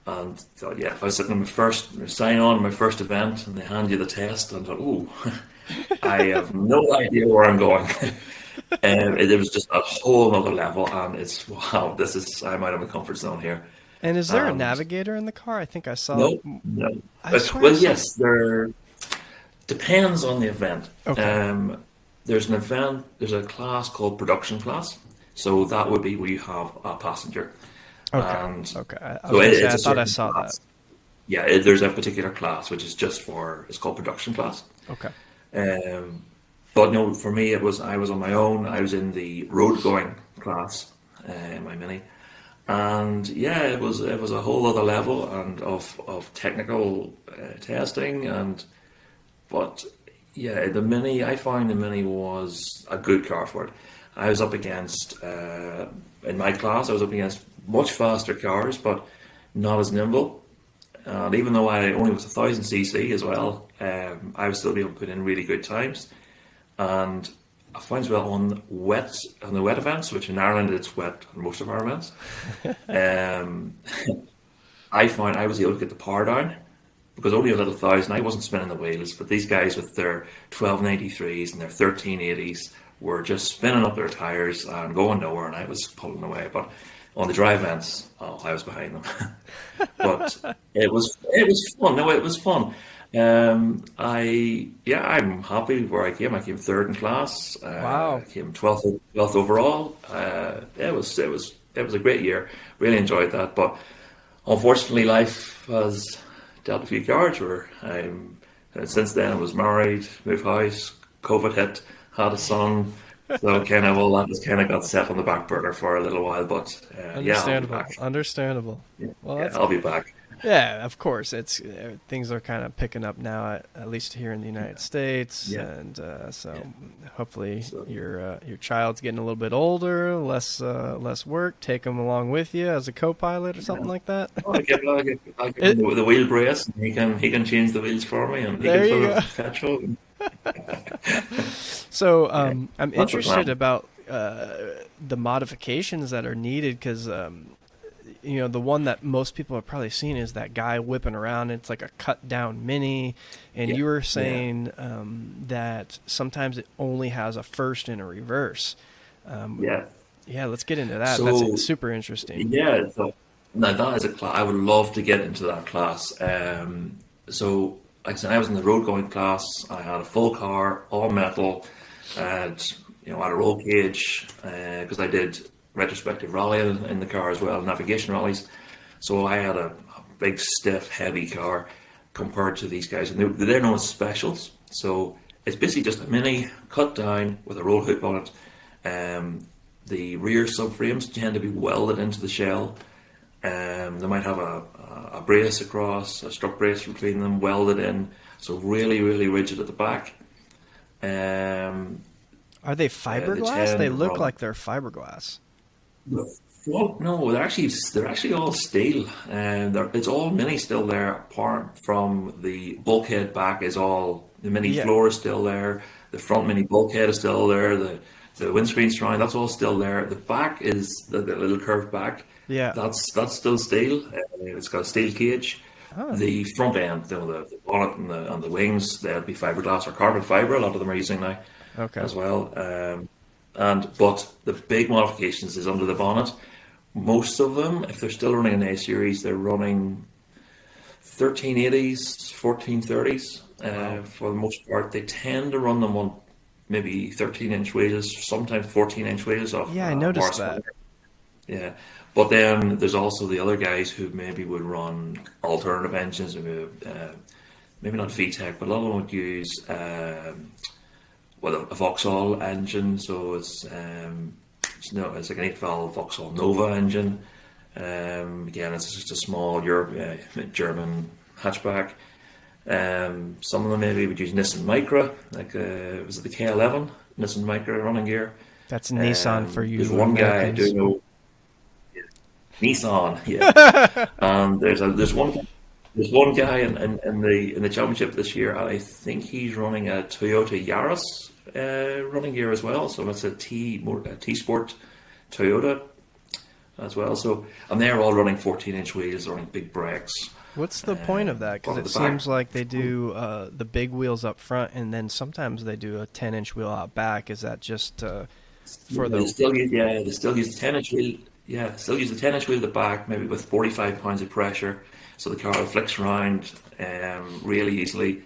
and thought, yeah, I was sitting on my first sign on my first event, and they hand you the test, and I thought, oh, I have no idea where I'm going. It was just a whole other level, and it's wow, I'm out of my comfort zone here. And is there a And navigator in the car? I think I saw. no, no, I swear I well, saw. yes, there depends on the event. Okay. There's a class called production class, so that would be where you have a passenger, Okay. and Okay. I so was gonna say it's I a thought I certain saw that. class. Yeah, there's a particular class which is it's called production class. Okay. Um, but no, for me I was on my own. I was in the road going class, in my mini, and yeah, it was a whole other level and of technical testing, and but yeah, I found the Mini was a good car for it. I was up against, in my class, I was up against much faster cars, but not as nimble. And even though I only was 1,000 cc as well, I was still able to put in really good times. And I find as well on the wet events, which in Ireland it's wet on most of our events. Um, I find I was able to get the power down because only a little thousand. I wasn't spinning the wheels, but these guys with their 1293s and their 1380s were just spinning up their tires and going nowhere, and I was pulling away. But on the dry events, oh, I was behind them. But it was fun. No, it was fun. I'm happy where I came. I came third in class. Wow. I came 12th overall. It was a great year. Really enjoyed that. But unfortunately, life has dealt a few cards. Where since then I was married, moved house, COVID hit, had a son. So kind of all that just kind of got set on the back burner for a little while. But yeah, I'll be Understandable. back. Understandable. Yeah, Well, yeah, that's I'll be back. yeah, of course. It's things are kind of picking up now, at least here in the United States, Yeah, and so yeah. hopefully So your child's getting a little bit older, less work. Take him along with you as a co-pilot or something yeah. like that. I'll give him It, the wheel brace, and he can change the wheels for me, and he can there you fill go. up petrol. So Yeah, I'm that's the interested plan. about the modifications that are needed because the one that most people have probably seen is that guy whipping around. It's like a cut down mini, and Yeah, you were yeah, saying that sometimes it only has a first and a reverse. Um, yeah. yeah, let's get into that. That's So super interesting. yeah, so now that is a class I would love to get into that class. So like I said, I was in the road going class. I had a full car, all metal, and I had a roll cage because I did retrospective rally in the car as well, navigation rallies. So I had a big, stiff, heavy car compared to these guys, and they're known as specials. So it's basically just a mini cut down with a roll hoop on it. Um, the rear subframes tend to be welded into the shell. They might have a brace across, a strut brace between them, welded in, so really, really rigid at the back. Um, Are they they fiberglass? They tend to look run. like they're fiberglass. Well, no, they're actually all steel, and it's all mini still there. Apart from the bulkhead back is all the mini Yeah, floor is still there. The front mini bulkhead is still there. The windscreen surround that's all still there. The back is the little curved back. yeah. That's still steel. It's got a steel cage. Oh, The front end, the bonnet and the wings, they'll be fiberglass or carbon fiber. A lot of them are using now okay. as well. But the big modifications is under the bonnet. Most of them, if they're still running an A series, they're running 1380s, 1430s. Wow. For the most part, they tend to run them on maybe 13-inch wheels, sometimes 14-inch wheels off Yeah, I noticed Morris. that. Yeah, but then there's also the other guys who maybe would run alternative engines, maybe not VTEC, but a lot of them would use a Vauxhall engine. So it's like an 8 valve Vauxhall Nova engine. Again, it's just a small German hatchback. Some of them maybe would use Nissan Micra, like was it the K11 Nissan Micra running gear. That's Nissan for There's you one guy I do Americans. know, Nissan, yeah. And there's one guy in the championship this year, and I think he's running a Toyota Yaris running gear as well. So it's a T Sport Toyota as well. So and they're all running 14-inch wheels, running big brakes. What's the point of that? Because But at it the back, seems like they do the big wheels up front, and then sometimes they do a 10-inch wheel out back. Is that just for they the? still use the 10-inch wheel. Yeah, still use the 10-inch wheel at the back, maybe with 45 pounds of pressure, so the car will flex around really easily.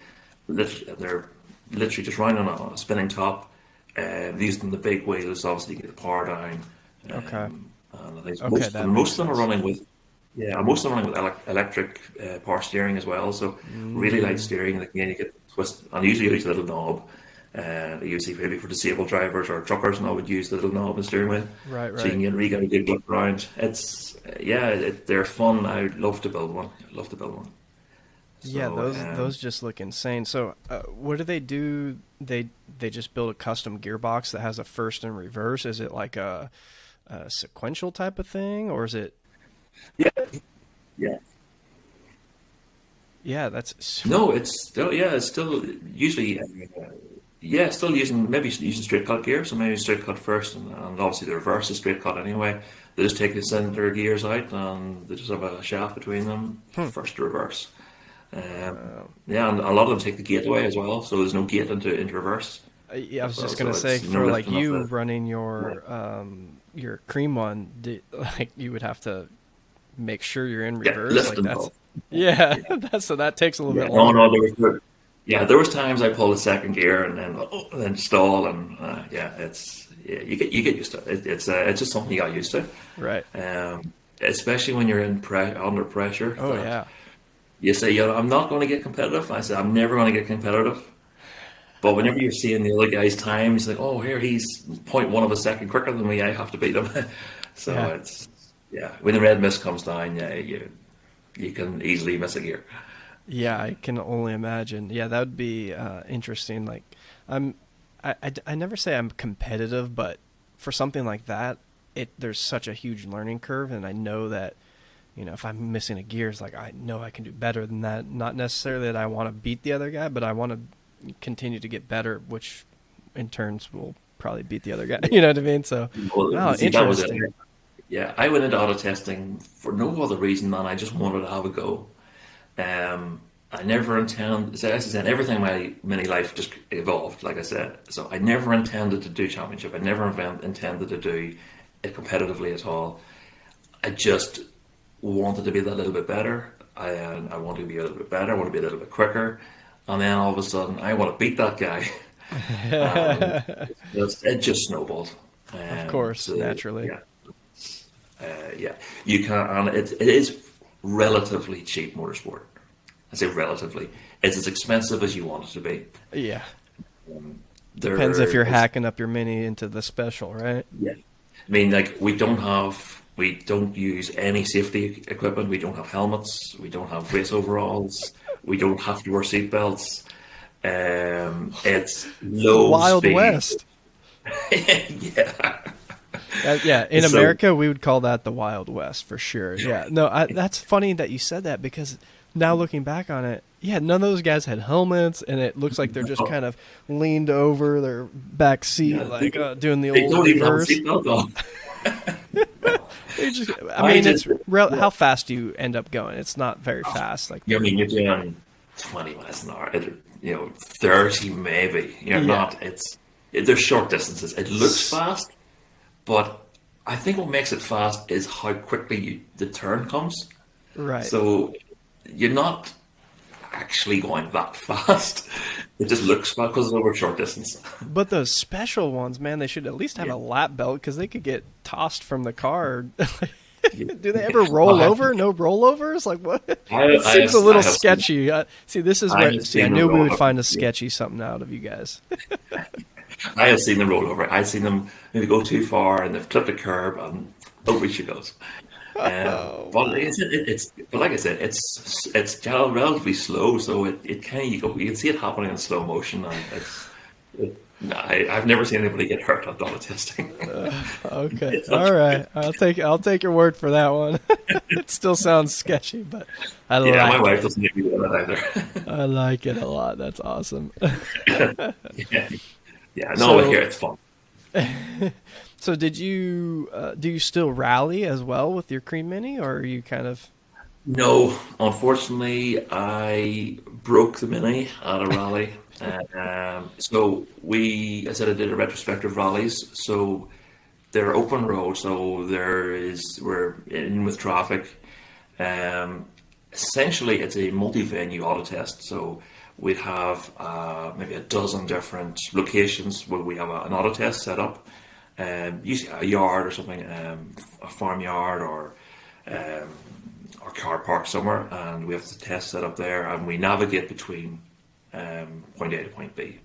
They're literally just running on a spinning top. Using the big wheels, obviously, to get the power down. Okay, And I think okay, most of them, that makes most of them are sense. running with yeah, most of them running with electric power steering as well. So really light Mm, steering. Like, again, you get twist, and usually you use a little knob. They usually maybe for disabled drivers or truckers, and I would use the little knob and steering wheel, right, so you right. can get really get a good look around. They're fun. I'd love to build one. I'd love to build one. Yeah, So those just look insane. So, what do they do? They just build a custom gearbox that has a first and reverse. Is it like a sequential type of thing, or is it? yeah, yeah. Yeah, that's No, it's still usually. Yeah, still using straight cut gear, so maybe straight cut first, and obviously the reverse is straight cut anyway. They just take the center gears out and they just have a shaft between them, Hmm. first to reverse. Uh, Yeah, and a lot of them take the gate away as well, so there's no gate into reverse yeah, I as was well. just gonna So say it's no for like lifting off you the. running Yeah, your cream one, like you would have to make sure you're in yeah, reverse. Like lifting that's both. yeah, Yeah, that's so that takes a little yeah. bit No, no, longer. yeah, there was times I pulled a second gear and then stall, and yeah, you get used to it. It's just something you got used to. Right. Especially when you're under pressure, Oh that yeah. you say, I'm not going to get competitive. I said, I'm never going to get competitive. But whenever you're seeing the other guy's times, like, oh, here he's point 0.1 of a second quicker than me, I have to beat him. So Yeah. yeah, when the red mist comes down, yeah, you can easily miss a gear. Yeah, I can only imagine. Yeah, that would be interesting. Like, I'm, I never say I'm competitive, but for something like that, there's such a huge learning curve, and I know that, if I'm missing a gear, it's like I know I can do better than that. Not necessarily that I want to beat the other guy, but I want to continue to get better, which in turns will probably beat the other guy. You know what I mean? So, Well, no, see, that was it. interesting. Yeah, I went into auto testing for no other reason than I just wanted to have a go. I never intend, so as I said, everything in my mini life just evolved, like I said. So I never intended to do championship. I never intended to do it competitively at all. I just wanted to be that little bit better. I want to be a little bit better. I want to be a little bit quicker. And then all of a sudden, I want to beat that guy. And it just snowballed. Of course, So naturally. yeah, yeah, you can, and it is relatively cheap motorsport. I say relatively. It's as expensive as you want it to be. Yeah. Depends if There you're is, hacking up your mini into the special, right? yeah. I mean, like we don't use any safety equipment. We don't have helmets. We don't have race overalls. We don't have to wear seatbelts. It's The low Wild speed. West. Yeah. Yeah, in So America, we would call that the Wild West for sure. Yeah, no, that's funny that you said that because now looking back on it, yeah, none of those guys had helmets, and it looks like they're just kind of leaned over their back seat, yeah, like doing the they old don't even have a reverse. seatbelt on. They just, I I mean, just, yeah. how fast do you end up going? It's not very fast. Like I they're, mean, you're doing 20 miles an hour, 30 maybe. You're yeah, not, they're short distances. It looks fast, but I think what makes it fast is how quickly the turn comes. right. So you're not actually going that fast. It just looks fast because it's over short distance. But those special ones, man, they should at least have Yeah. a lap belt because they could get tossed from the car. Yeah. Do they ever Well, roll over? No rollovers? Like what? It I seems a have, little I have seen, sketchy. See, this is I where. have See, I seen them knew we roll would over. find a Yeah. sketchy something out of you guys. I have seen them roll over. I've seen them maybe go too far and they've clipped a curb and over she goes. Oh But wow! but like I said, it's relatively slow, so it kind of you can see it happening in slow motion, and no, I've never seen anybody get hurt on dollar testing. Okay, It's not all true. right. I'll take your word for that one. It still sounds sketchy, but I Yeah, my like wife it. doesn't make me do that either. I like it a lot. That's awesome. Yeah, yeah, no, but So, here it's fun. so did you do you still rally as well with your cream mini, or are you kind of No, unfortunately, I broke the Mini at a rally. I said I did a retrospective rallies. So they're open road. So we're in with traffic. Um, Essentially, it's a multi-venue auto test. So we'd have maybe a dozen different locations where we have an auto test set up. Usually a yard or something, a farmyard um, or car park somewhere, and we have the test set up there, and we navigate between point A to point B.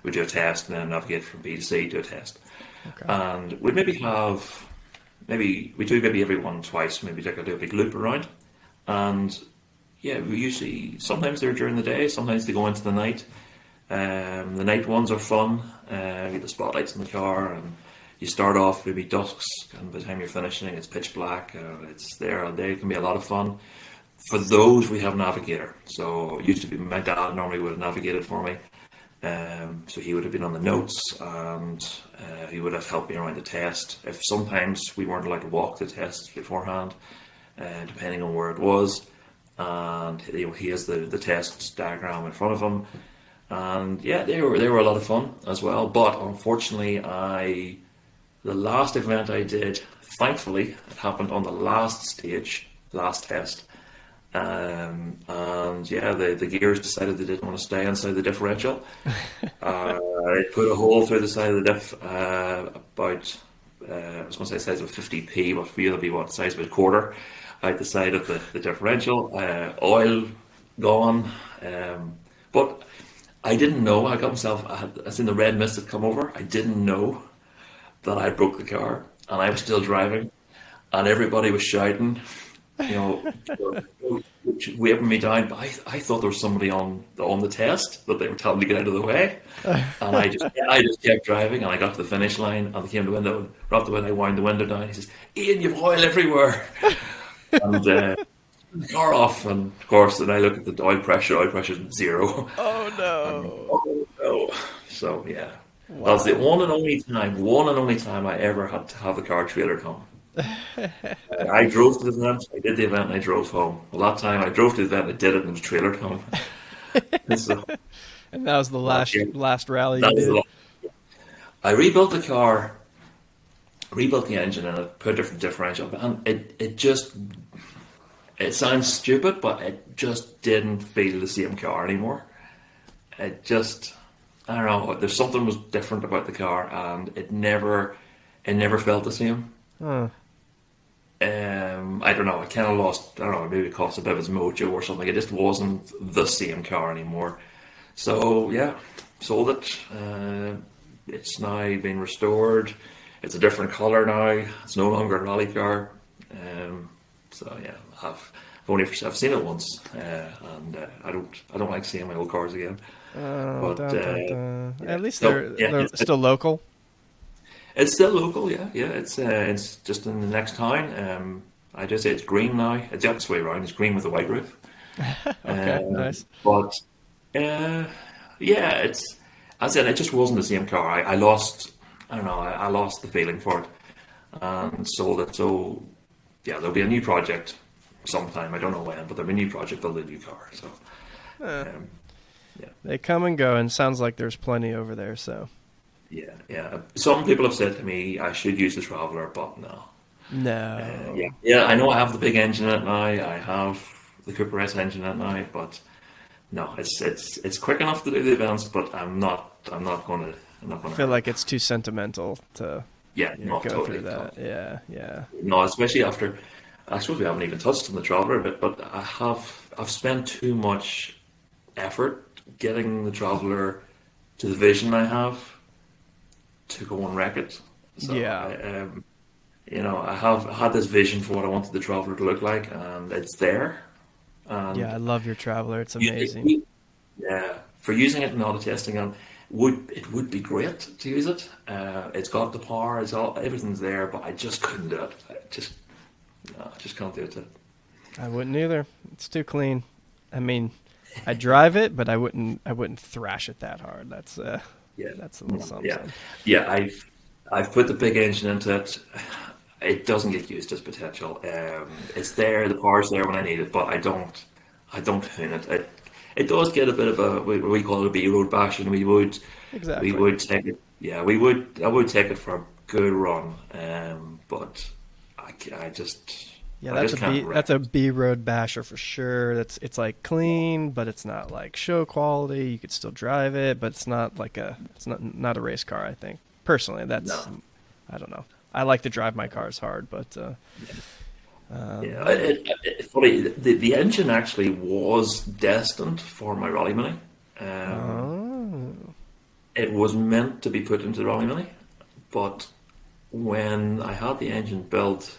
We do a test and then navigate from B to C to a test, okay? and we maybe have maybe we do maybe every one twice, maybe like do a big loop around, and yeah, we usually sometimes they're during the day, sometimes they go into the night. The night ones are fun. You get the spotlights in the car, and you start off maybe dusk, and by the time you're finishing, it's pitch black. It's there all day. It can be a lot of fun. For those, we have Navigator. So it used to be my dad normally would have navigated for me, So he would have been on the notes, and he would have helped me around the test. If sometimes we weren't allowed to walk the test beforehand, depending on where it was, and he has the test diagram in front of him, and yeah, they were a lot of fun as well. But unfortunately, the last event I did, thankfully, it happened on the last stage, last test. And yeah, the gears decided they didn't want to stay inside the differential. It put a hole through the side of the diff, about, I was going to say size of 50p, but for you it'll be what, size of a quarter out the side of the differential. Oil gone. But I didn't know. I got myself, I seen the red mist had come over. I didn't know that I broke the car, and I was still driving, and everybody was shouting, you know, waving me down. But I thought there was somebody on the test that they were telling me to get out of the way, and I just kept driving, and I got to the finish line, and they came to the window, and right the way I wound the window down, he says, "Ian, you've oil everywhere," and the car off, and of course, then I look at the oil pressure is 0. Oh no! Oh no! So yeah. Wow. That's the one and only time I ever had to have the car trailered home. I drove to the event, I did the event, and I drove home. Well, that time I drove to the event, I did it, and it was trailered home. So, And that was the last rally that you was did. I rebuilt the car, rebuilt the engine, and I put a different differential. And it sounds stupid, but it just didn't feel the same car anymore. It just, I don't know. There's something was different about the car, and it never felt the same. Huh. I don't know. It kind of lost. I don't know. Maybe it cost a bit of its mojo or something. It just wasn't the same car anymore. So yeah, sold it. It's now been restored. It's a different color now. It's no longer a rally car. So yeah, I've seen it once, and I don't like seeing my old cars again. Oh, But yeah. At least so, they're still local. it's still local. Yeah, yeah. It's just in the next town. I just say it's green now. It's the opposite way around. It's green with a white roof. Okay, nice. But yeah, it's. I said it just wasn't the same car. I lost. I don't know. I lost the feeling for it and sold it. So yeah, there'll be a new project sometime. I don't know when, but there'll be a new project build a new car. So yeah, They come and go, and sounds like there's plenty over there. So yeah. Some people have said to me I should use the Traveller, but no. no. Yeah. I know I have the big engine in it now. I have the Cooper S engine in it now, but no, it's quick enough to do the events. But I'm not going to. I feel like it's too sentimental to Yeah, not go totally. through that. Yeah. No, especially after. I suppose we haven't even touched on the Traveller a bit, but I've spent too much effort getting the Traveller to the vision I have to go and wreck it. So Yeah. I have had this vision for what I wanted the Traveller to look like, and it's there. And Yeah, I love your Traveller. It's you- amazing. yeah, for using it in auto testing, and would be great to use it. It's got the power, everything's there, but I just couldn't do it. I just can't do it. I wouldn't either. It's too clean. I mean, I drive it, but I wouldn't thrash it that hard. That's Yeah, that's a little something. yeah, yeah. I've put the big engine into it. It doesn't get used as potential. It's there, the power's there when I need it, but I don't hoon it. It does get a bit of a we call it a B road bash, and Exactly. we would take it. Yeah, I would take it for a good run. But I just Yeah, I that's just a B. can't That's a B road basher for sure. It's like clean, but it's not like show quality. You could still drive it, but it's not like it's not a race car. I think personally, that's No. I don't know. I like to drive my cars hard, but Yeah, it's funny. The engine actually was destined for my Rally Mini. oh, It was meant to be put into the Rally Mini, but when I had the engine built,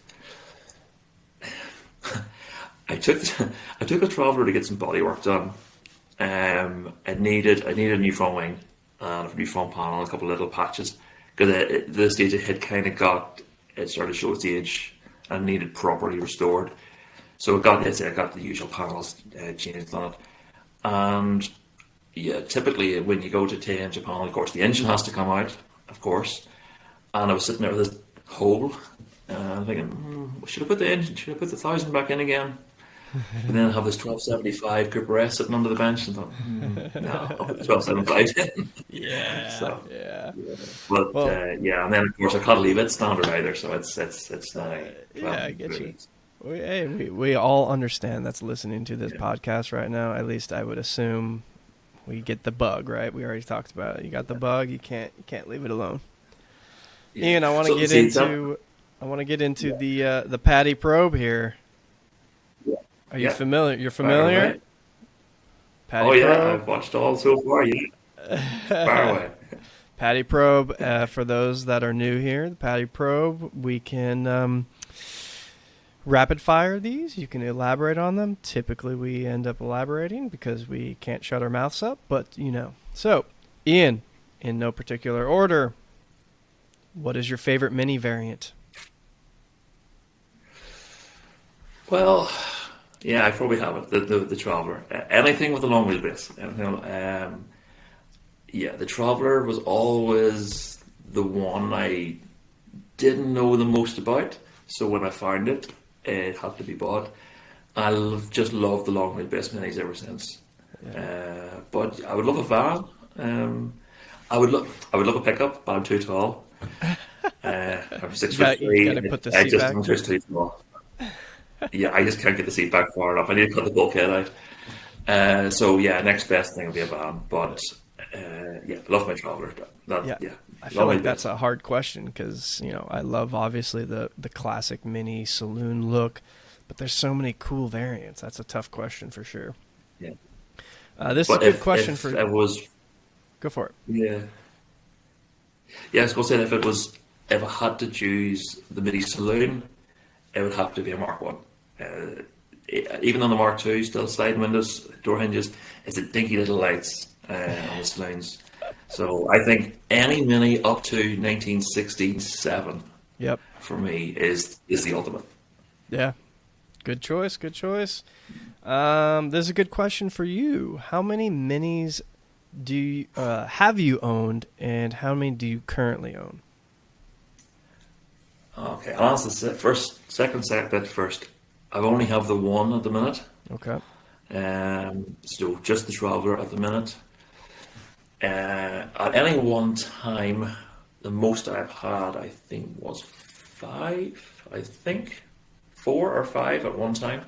I took a Traveller to get some body work done. I needed a new front wing and a new front panel and a couple of little patches because at the stage it had kind of it started to show its age and needed properly restored. So I got the usual panels changed on it, and yeah, typically when you go to Tay in Japan, of course, the engine has to come out, of course. And I was sitting there with this hole, I'm thinking, should I put the engine, should I put the 1,000 back in again? But then I have this 1275 Cooper S sitting under the bench, and thought, no, I'll put the 1275 in. Yeah, So, yeah. yeah. But Well, yeah, and then of course I can't leave it standard either, so it's now yeah, 12 I get you. degrees. We all understand that's listening to this Yeah, podcast right now. At least I would assume we get the bug, right? We already talked about it. You got the bug. You can't leave it alone. yeah. Ian, So see, that, I want to get into yeah, the Paddy Probe here. yeah, Are you yeah. familiar? You're Fire familiar? away. Paddy Oh yeah, Probe. I've watched all so far. Yeah, fire away. Paddy Probe. For those that are new here, the Paddy Probe. We can rapid fire these. You can elaborate on them. Typically, we end up elaborating because we can't shut our mouths up. But so Ian, in no particular order, what is your favorite mini variant? Well, yeah, I probably have it. The Traveller. Anything with a long wheelbase. Yeah, the Traveller was always the one I didn't know the most about. So when I found it, it had to be bought. Just loved the long wheelbase minis ever since. Yeah. But I would love a van. I would love a pickup, but I'm too tall. I'm six foot You got three. to put the I seat just back. I'm just too small. Yeah, I just can't get the seat back far enough. I need to cut the bulkhead out. So yeah, next best thing will be a van. But yeah, love my Traveller. Yeah, Yeah, I feel love my like that's best. a hard question because I love obviously the classic mini saloon look, but there's so many cool variants. That's a tough question for sure. Yeah, This is a but good if question if for. it was Go for it. yeah yeah, I was gonna say if I had to choose the mini saloon, it would have to be a Mark One. Even on the Mark Two, still sliding windows, door hinges, it's the dinky little lights on the saloons. So I think any Mini up to 1967 Yep. for me is the ultimate. Yeah. Good choice. Good choice. There's a good question for you. How many minis have you owned, and how many do you currently own? Okay, I'll answer the second bit first. I only have the one at the minute. Okay. So just the Traveller at the minute. At any one time, the most I've had, I think, was five. I think 4 or 5 at one time.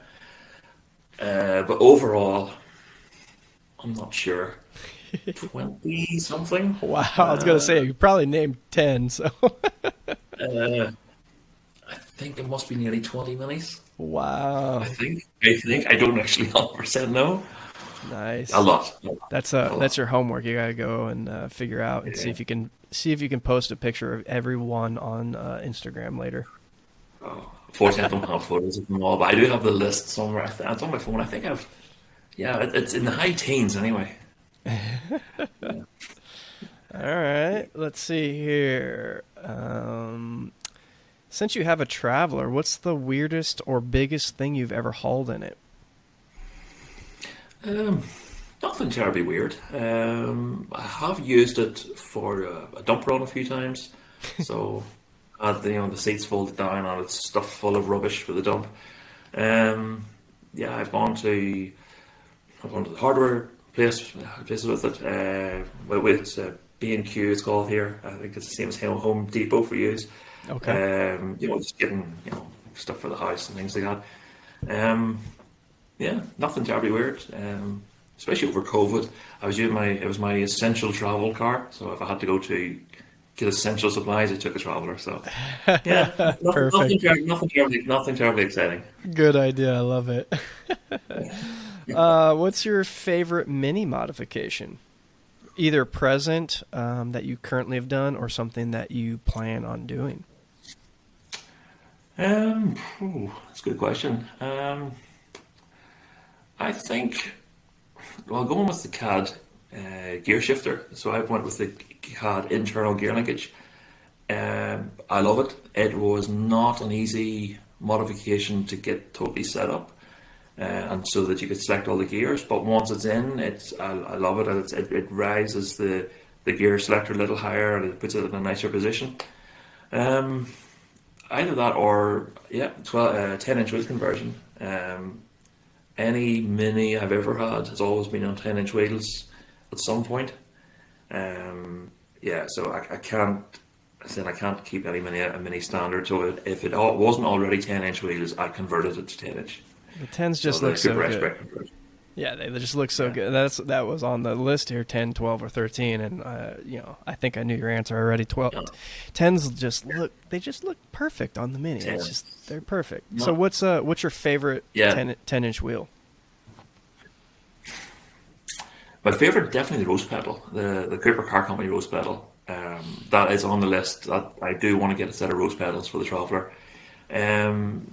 But overall, I'm not sure. 20 something. Wow. I was gonna say you probably named 10. So. Uh, I think it must be nearly 20 minis. I Wow. think. I think. I don't actually 100% know. A Nice. lot. A That's lot. your homework. You gotta go and figure out and Yeah. see if you can post a picture of every one on Instagram later. Oh, unfortunately, I don't have photos of them all, but I do have the list somewhere. It's on my phone. I think I've. Yeah, it's in the high teens anyway. Yeah. All right. Let's see here. Since you have a Traveler, what's the weirdest or biggest thing you've ever hauled in it? Um, Nothing terribly weird. I have used it for a dump run a few times. So, had the seats folded down and it's stuffed full of rubbish for the dump. Um, yeah, I've gone to the hardware places with it. With B&Q, it's called here. I think it's the same as Home Depot for use. Okay. Just getting stuff for the house and things like that. Yeah, nothing terribly weird. Especially over COVID, it was my essential travel car. So if I had to go to get essential supplies, I took a Traveller. So yeah, Perfect. nothing terribly exciting. Good idea. I love it. What's your favorite mini modification? Either present that you currently have done or something that you plan on doing. That's a good question. I think, well, going with the CAD gear shifter. So I went with the CAD internal gear linkage. I love it. It was not an easy modification to get totally set up. and so that you could select all the gears. But once it's in, I love it, and it rises the gear selector a little higher, and it puts it in a nicer position. Um, Either that or 10-inch wheel conversion. Any Mini I've ever had has always been on 10-inch wheels at some point. So I can't. I said I can't keep any mini standard. So if it wasn't already 10-inch wheels, I converted it to 10-inch. The tens So just the look so Cooper good. S-Brake conversion. Yeah, they just look so Yeah. good. That was on the list here, 10, 12, or 13, and I think I knew your answer already. 12, Yeah. 10s just look perfect on the Mini. It's 10. just they're perfect. Yeah. So what's your favorite Yeah. 10-inch wheel? My favorite, definitely the rose pedal, the Cooper Car Company rose pedal. That is on the list. That I do want to get a set of rose pedals for the Traveller. Um,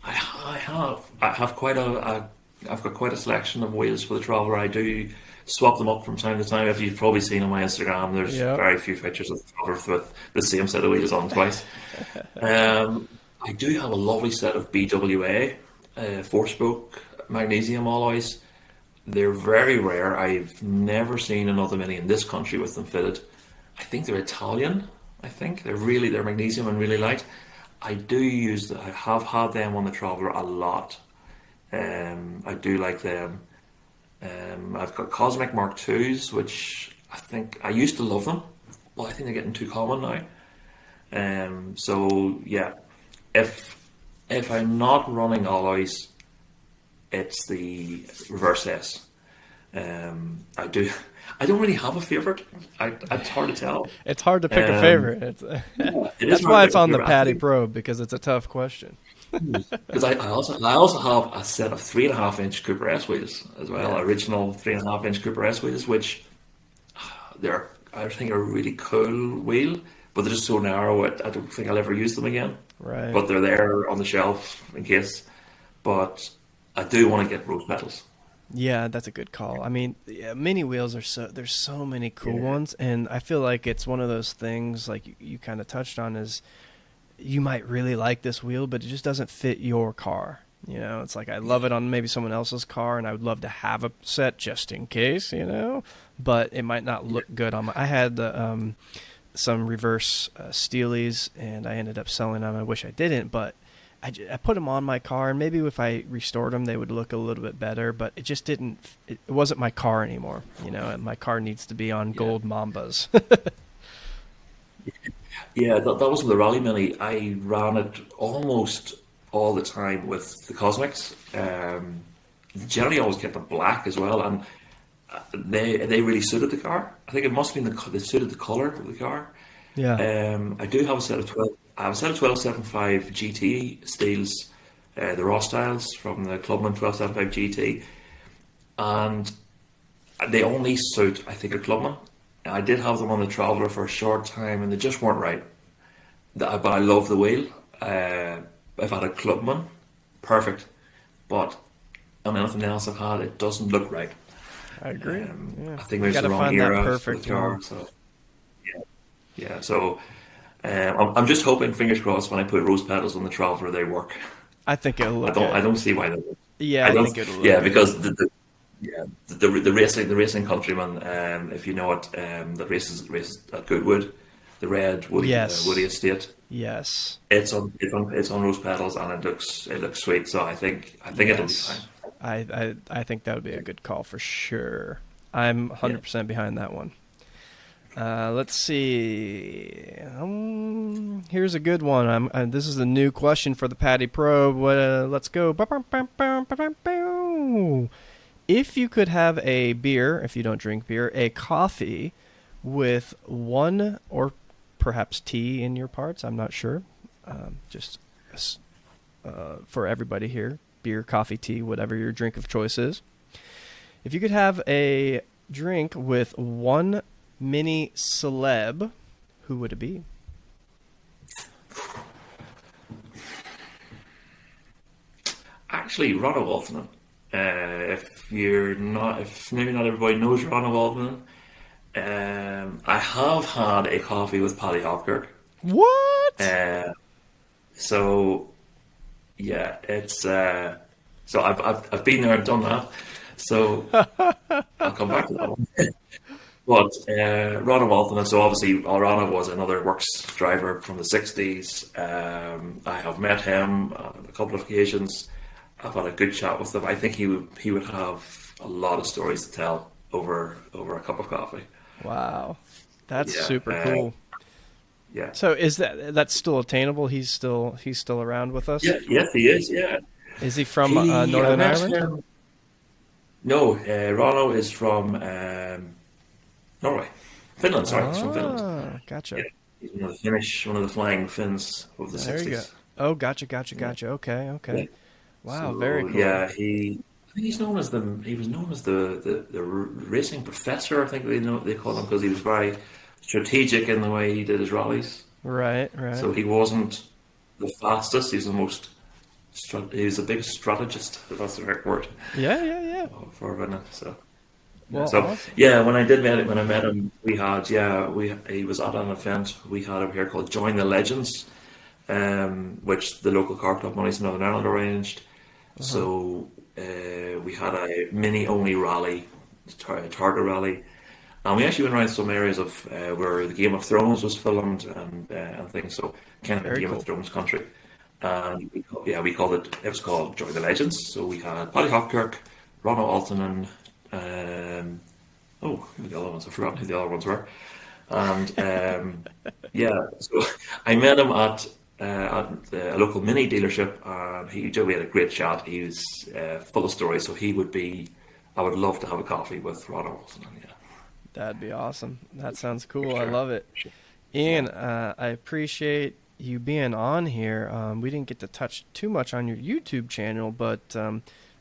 I've got quite a selection of wheels for the Traveller. I do swap them up from time to time. If you've probably seen on my Instagram, there's Yeah. very few pictures of the Traveller with the same set of wheels on twice. I do have a lovely set of BWA 4-spoke magnesium alloys. They're very rare. I've never seen another Mini in this country with them fitted. I think they're Italian. I think they're magnesium and really light. I have had them on the Traveller a lot. I do like them. I've got Cosmic Mark IIs, which I used to love them, but I think they're getting too common now. So yeah, if I'm not running alloys, it's the Reverse S. I don't really have a favorite. It's hard to tell. It's hard to pick a Um, favorite. It is That's hard why to it's pick a on the favorite. Paddy Probe, because it's a tough question. Because I also have a set of 3.5-inch Cooper S wheels as well, Yeah. original 3.5-inch Cooper S wheels, which I think are a really cool wheel, but they're just so narrow. I don't think I'll ever use them again. Right. But they're there on the shelf in case. But I do want to get rose petals. Yeah, that's a good call. I mean, yeah, mini wheels there's so many cool Yeah. ones, and I feel like it's one of those things like you kind of touched on is you might really like this wheel, but it just doesn't fit your car. It's like I love it on maybe someone else's car, and I would love to have a set just in case, but it might not look good on my. I had some reverse Steelies, and I ended up selling them. I wish I didn't, but I put them on my car, and maybe if I restored them, they would look a little bit better. But it just didn't. It wasn't my car anymore. And my car needs to be on gold Mambas. Yeah, that was with the Rally Mini. I ran it almost all the time with the Cosmics. Generally, always kept them black as well, and they really suited the car. I think it must have been they suited the color of the car. Yeah. I do have a set of 12. I have a set of 1275 GT steels, the raw styles from the Clubman 1275 GT, and they only suit, I think, a Clubman. I did have them on the Traveller for a short time, and they just weren't right. But I love the wheel. If I had a Clubman, perfect. But on anything else I've had, it doesn't look right. I agree. Yeah. I think You it's the gotta wrong find that era for perfect the car. one. So yeah. So I'm just hoping, fingers crossed, when I put rose petals on the Traveller, they work. I think it'll look I good. don't see why they would. Yeah, I I don't. think it'll look Yeah, good. because the racing countryman, if you know it, that races at Goodwood, the red Woody Yes. Woody Estate. Yes. It's on rose petals, and it looks sweet. So I think it'll be Yes. fine. I think that would be a good call for sure. I'm 100% behind that one. Let's see. Here's a good one. This is the new question for the Paddy Probe. Let's go. If you could have a beer, if you don't drink beer, a coffee with one or perhaps tea in your parts, I'm not sure. Just for everybody here, beer, coffee, tea, whatever your drink of choice is. If you could have a drink with one mini celeb, who would it be? Actually, Ronald Waltman. If maybe not everybody knows Ronald Waltman, I have had a coffee with Paddy Hopkirk. What? So yeah, it's So I've been there and done that. So I'll come back to that one. But Ronald Walton, so obviously Ronald was another works driver from the 60s. I have met him on a couple of occasions. I've had a good chat with him. I think he would have a lot of stories to tell over a cup of coffee. Wow, that's Yeah, super cool. yeah, So is that's still attainable? He's still around with us? yeah. Yes, he is. Yeah, Is he from I Northern met Ireland? him. No, Ronald is from Norway, Finland. Sorry, he's from Finland. Oh, Yeah, gotcha. he's one of the flying Finns of the There you go. 60s. Oh, gotcha, gotcha, Yeah, gotcha. Okay, yeah. okay. Wow, very So cool. yeah, I think he was known as the racing professor. I think they call him because he was very strategic in the way he did his rallies. Right, right. So he wasn't the fastest. He was the most. He was the biggest strategist. If that's the right word Yeah, yeah, yeah. for a minute. So yeah. Well, So awesome. yeah, when I met him, we had he was at an event we had over here called Join the Legends, which the local car club Monies in Northern Ireland arranged. Uh-huh. So we had a mini only rally, target rally, and we actually went around some areas of where the Game of Thrones was filmed and things. So kind of a Very Game of cool. Thrones country. And we called it. It was called Join the Legends. So we had Paddy Hopkirk, Ronald Alton, and who were the other ones? I've forgotten who the other ones were. And yeah, so I met him at a local mini dealership, and we had a great chat. He was full of stories, so he would be. I would love to have a coffee with Ronald Wilson. Yeah, That'd be awesome. That sounds for cool. I sure. love it. For sure. Yeah. Ian, I appreciate you being on here. We didn't get to touch too much on your YouTube channel, but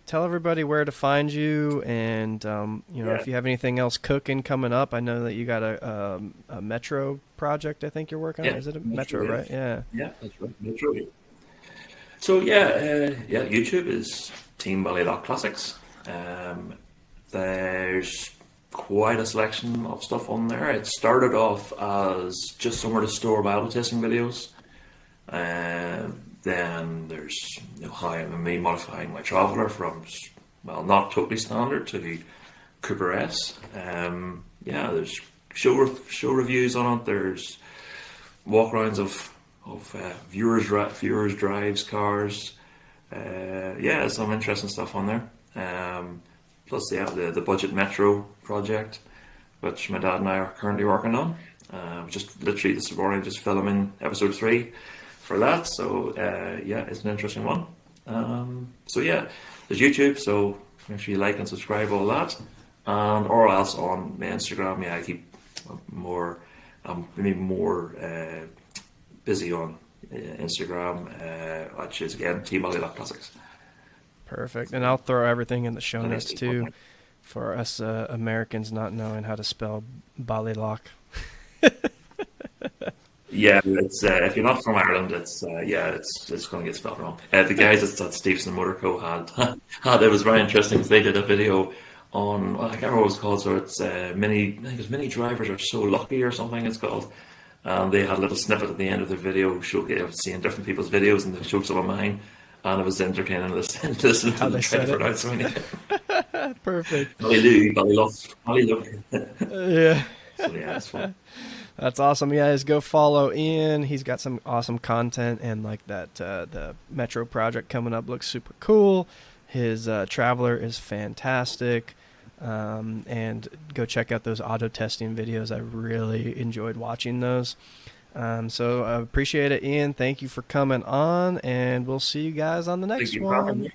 tell everybody where to find you, and Yeah. if you have anything else cooking coming up. I know that you got a Metro project. I think you're working on. Yeah. Is it a That's Metro, true. Yeah. right? Yeah. Yeah. That's right. That's true. So yeah, YouTube is Team Ballylough Classics. Um, there's quite a selection of stuff on there. It started off as just somewhere to store my auto testing videos. Then there's how I'm me modifying my Traveller from well, not totally standard to Cooper S. Yeah, there's show reviews on it. There's walkarounds of viewers drives cars. Yeah, some interesting stuff on there. Plus, yeah, the budget metro project, which my dad and I are currently working on. Just literally this morning, just filming episode 3 for that. So yeah, it's an interesting one. So yeah, there's YouTube. So make sure you like and subscribe all that, and or else on my Instagram. Yeah, I keep more. Maybe more busy on Instagram, which is again Team Ballylough Classics. Perfect. And I'll throw everything in the show I think notes it's too, important. for us Americans not knowing how to spell Ballylock. Yeah, it's if you're not from Ireland, it's going to get spelled wrong. The guys at Stevenson Motor Co had it was very interesting. 'Cause they did a video on well, I can't remember what it's called. So it's mini. I think it's mini drivers are so lucky or something. It's called. They had a little snippet at the end of the video showing seeing different people's videos, and they showed some of mine, and it was entertaining to listen to How them they try to said it. pronounce mine. Perfect. Ballylough. Yeah. So yeah, it's fun. That's awesome, guys. Go follow Ian. He's got some awesome content, and like that, the Metro project coming up looks super cool. His Traveler is fantastic, and go check out those auto testing videos. I really enjoyed watching those. So I appreciate it, Ian. Thank you for coming on, and we'll see you guys on the Thank next you for having one. me.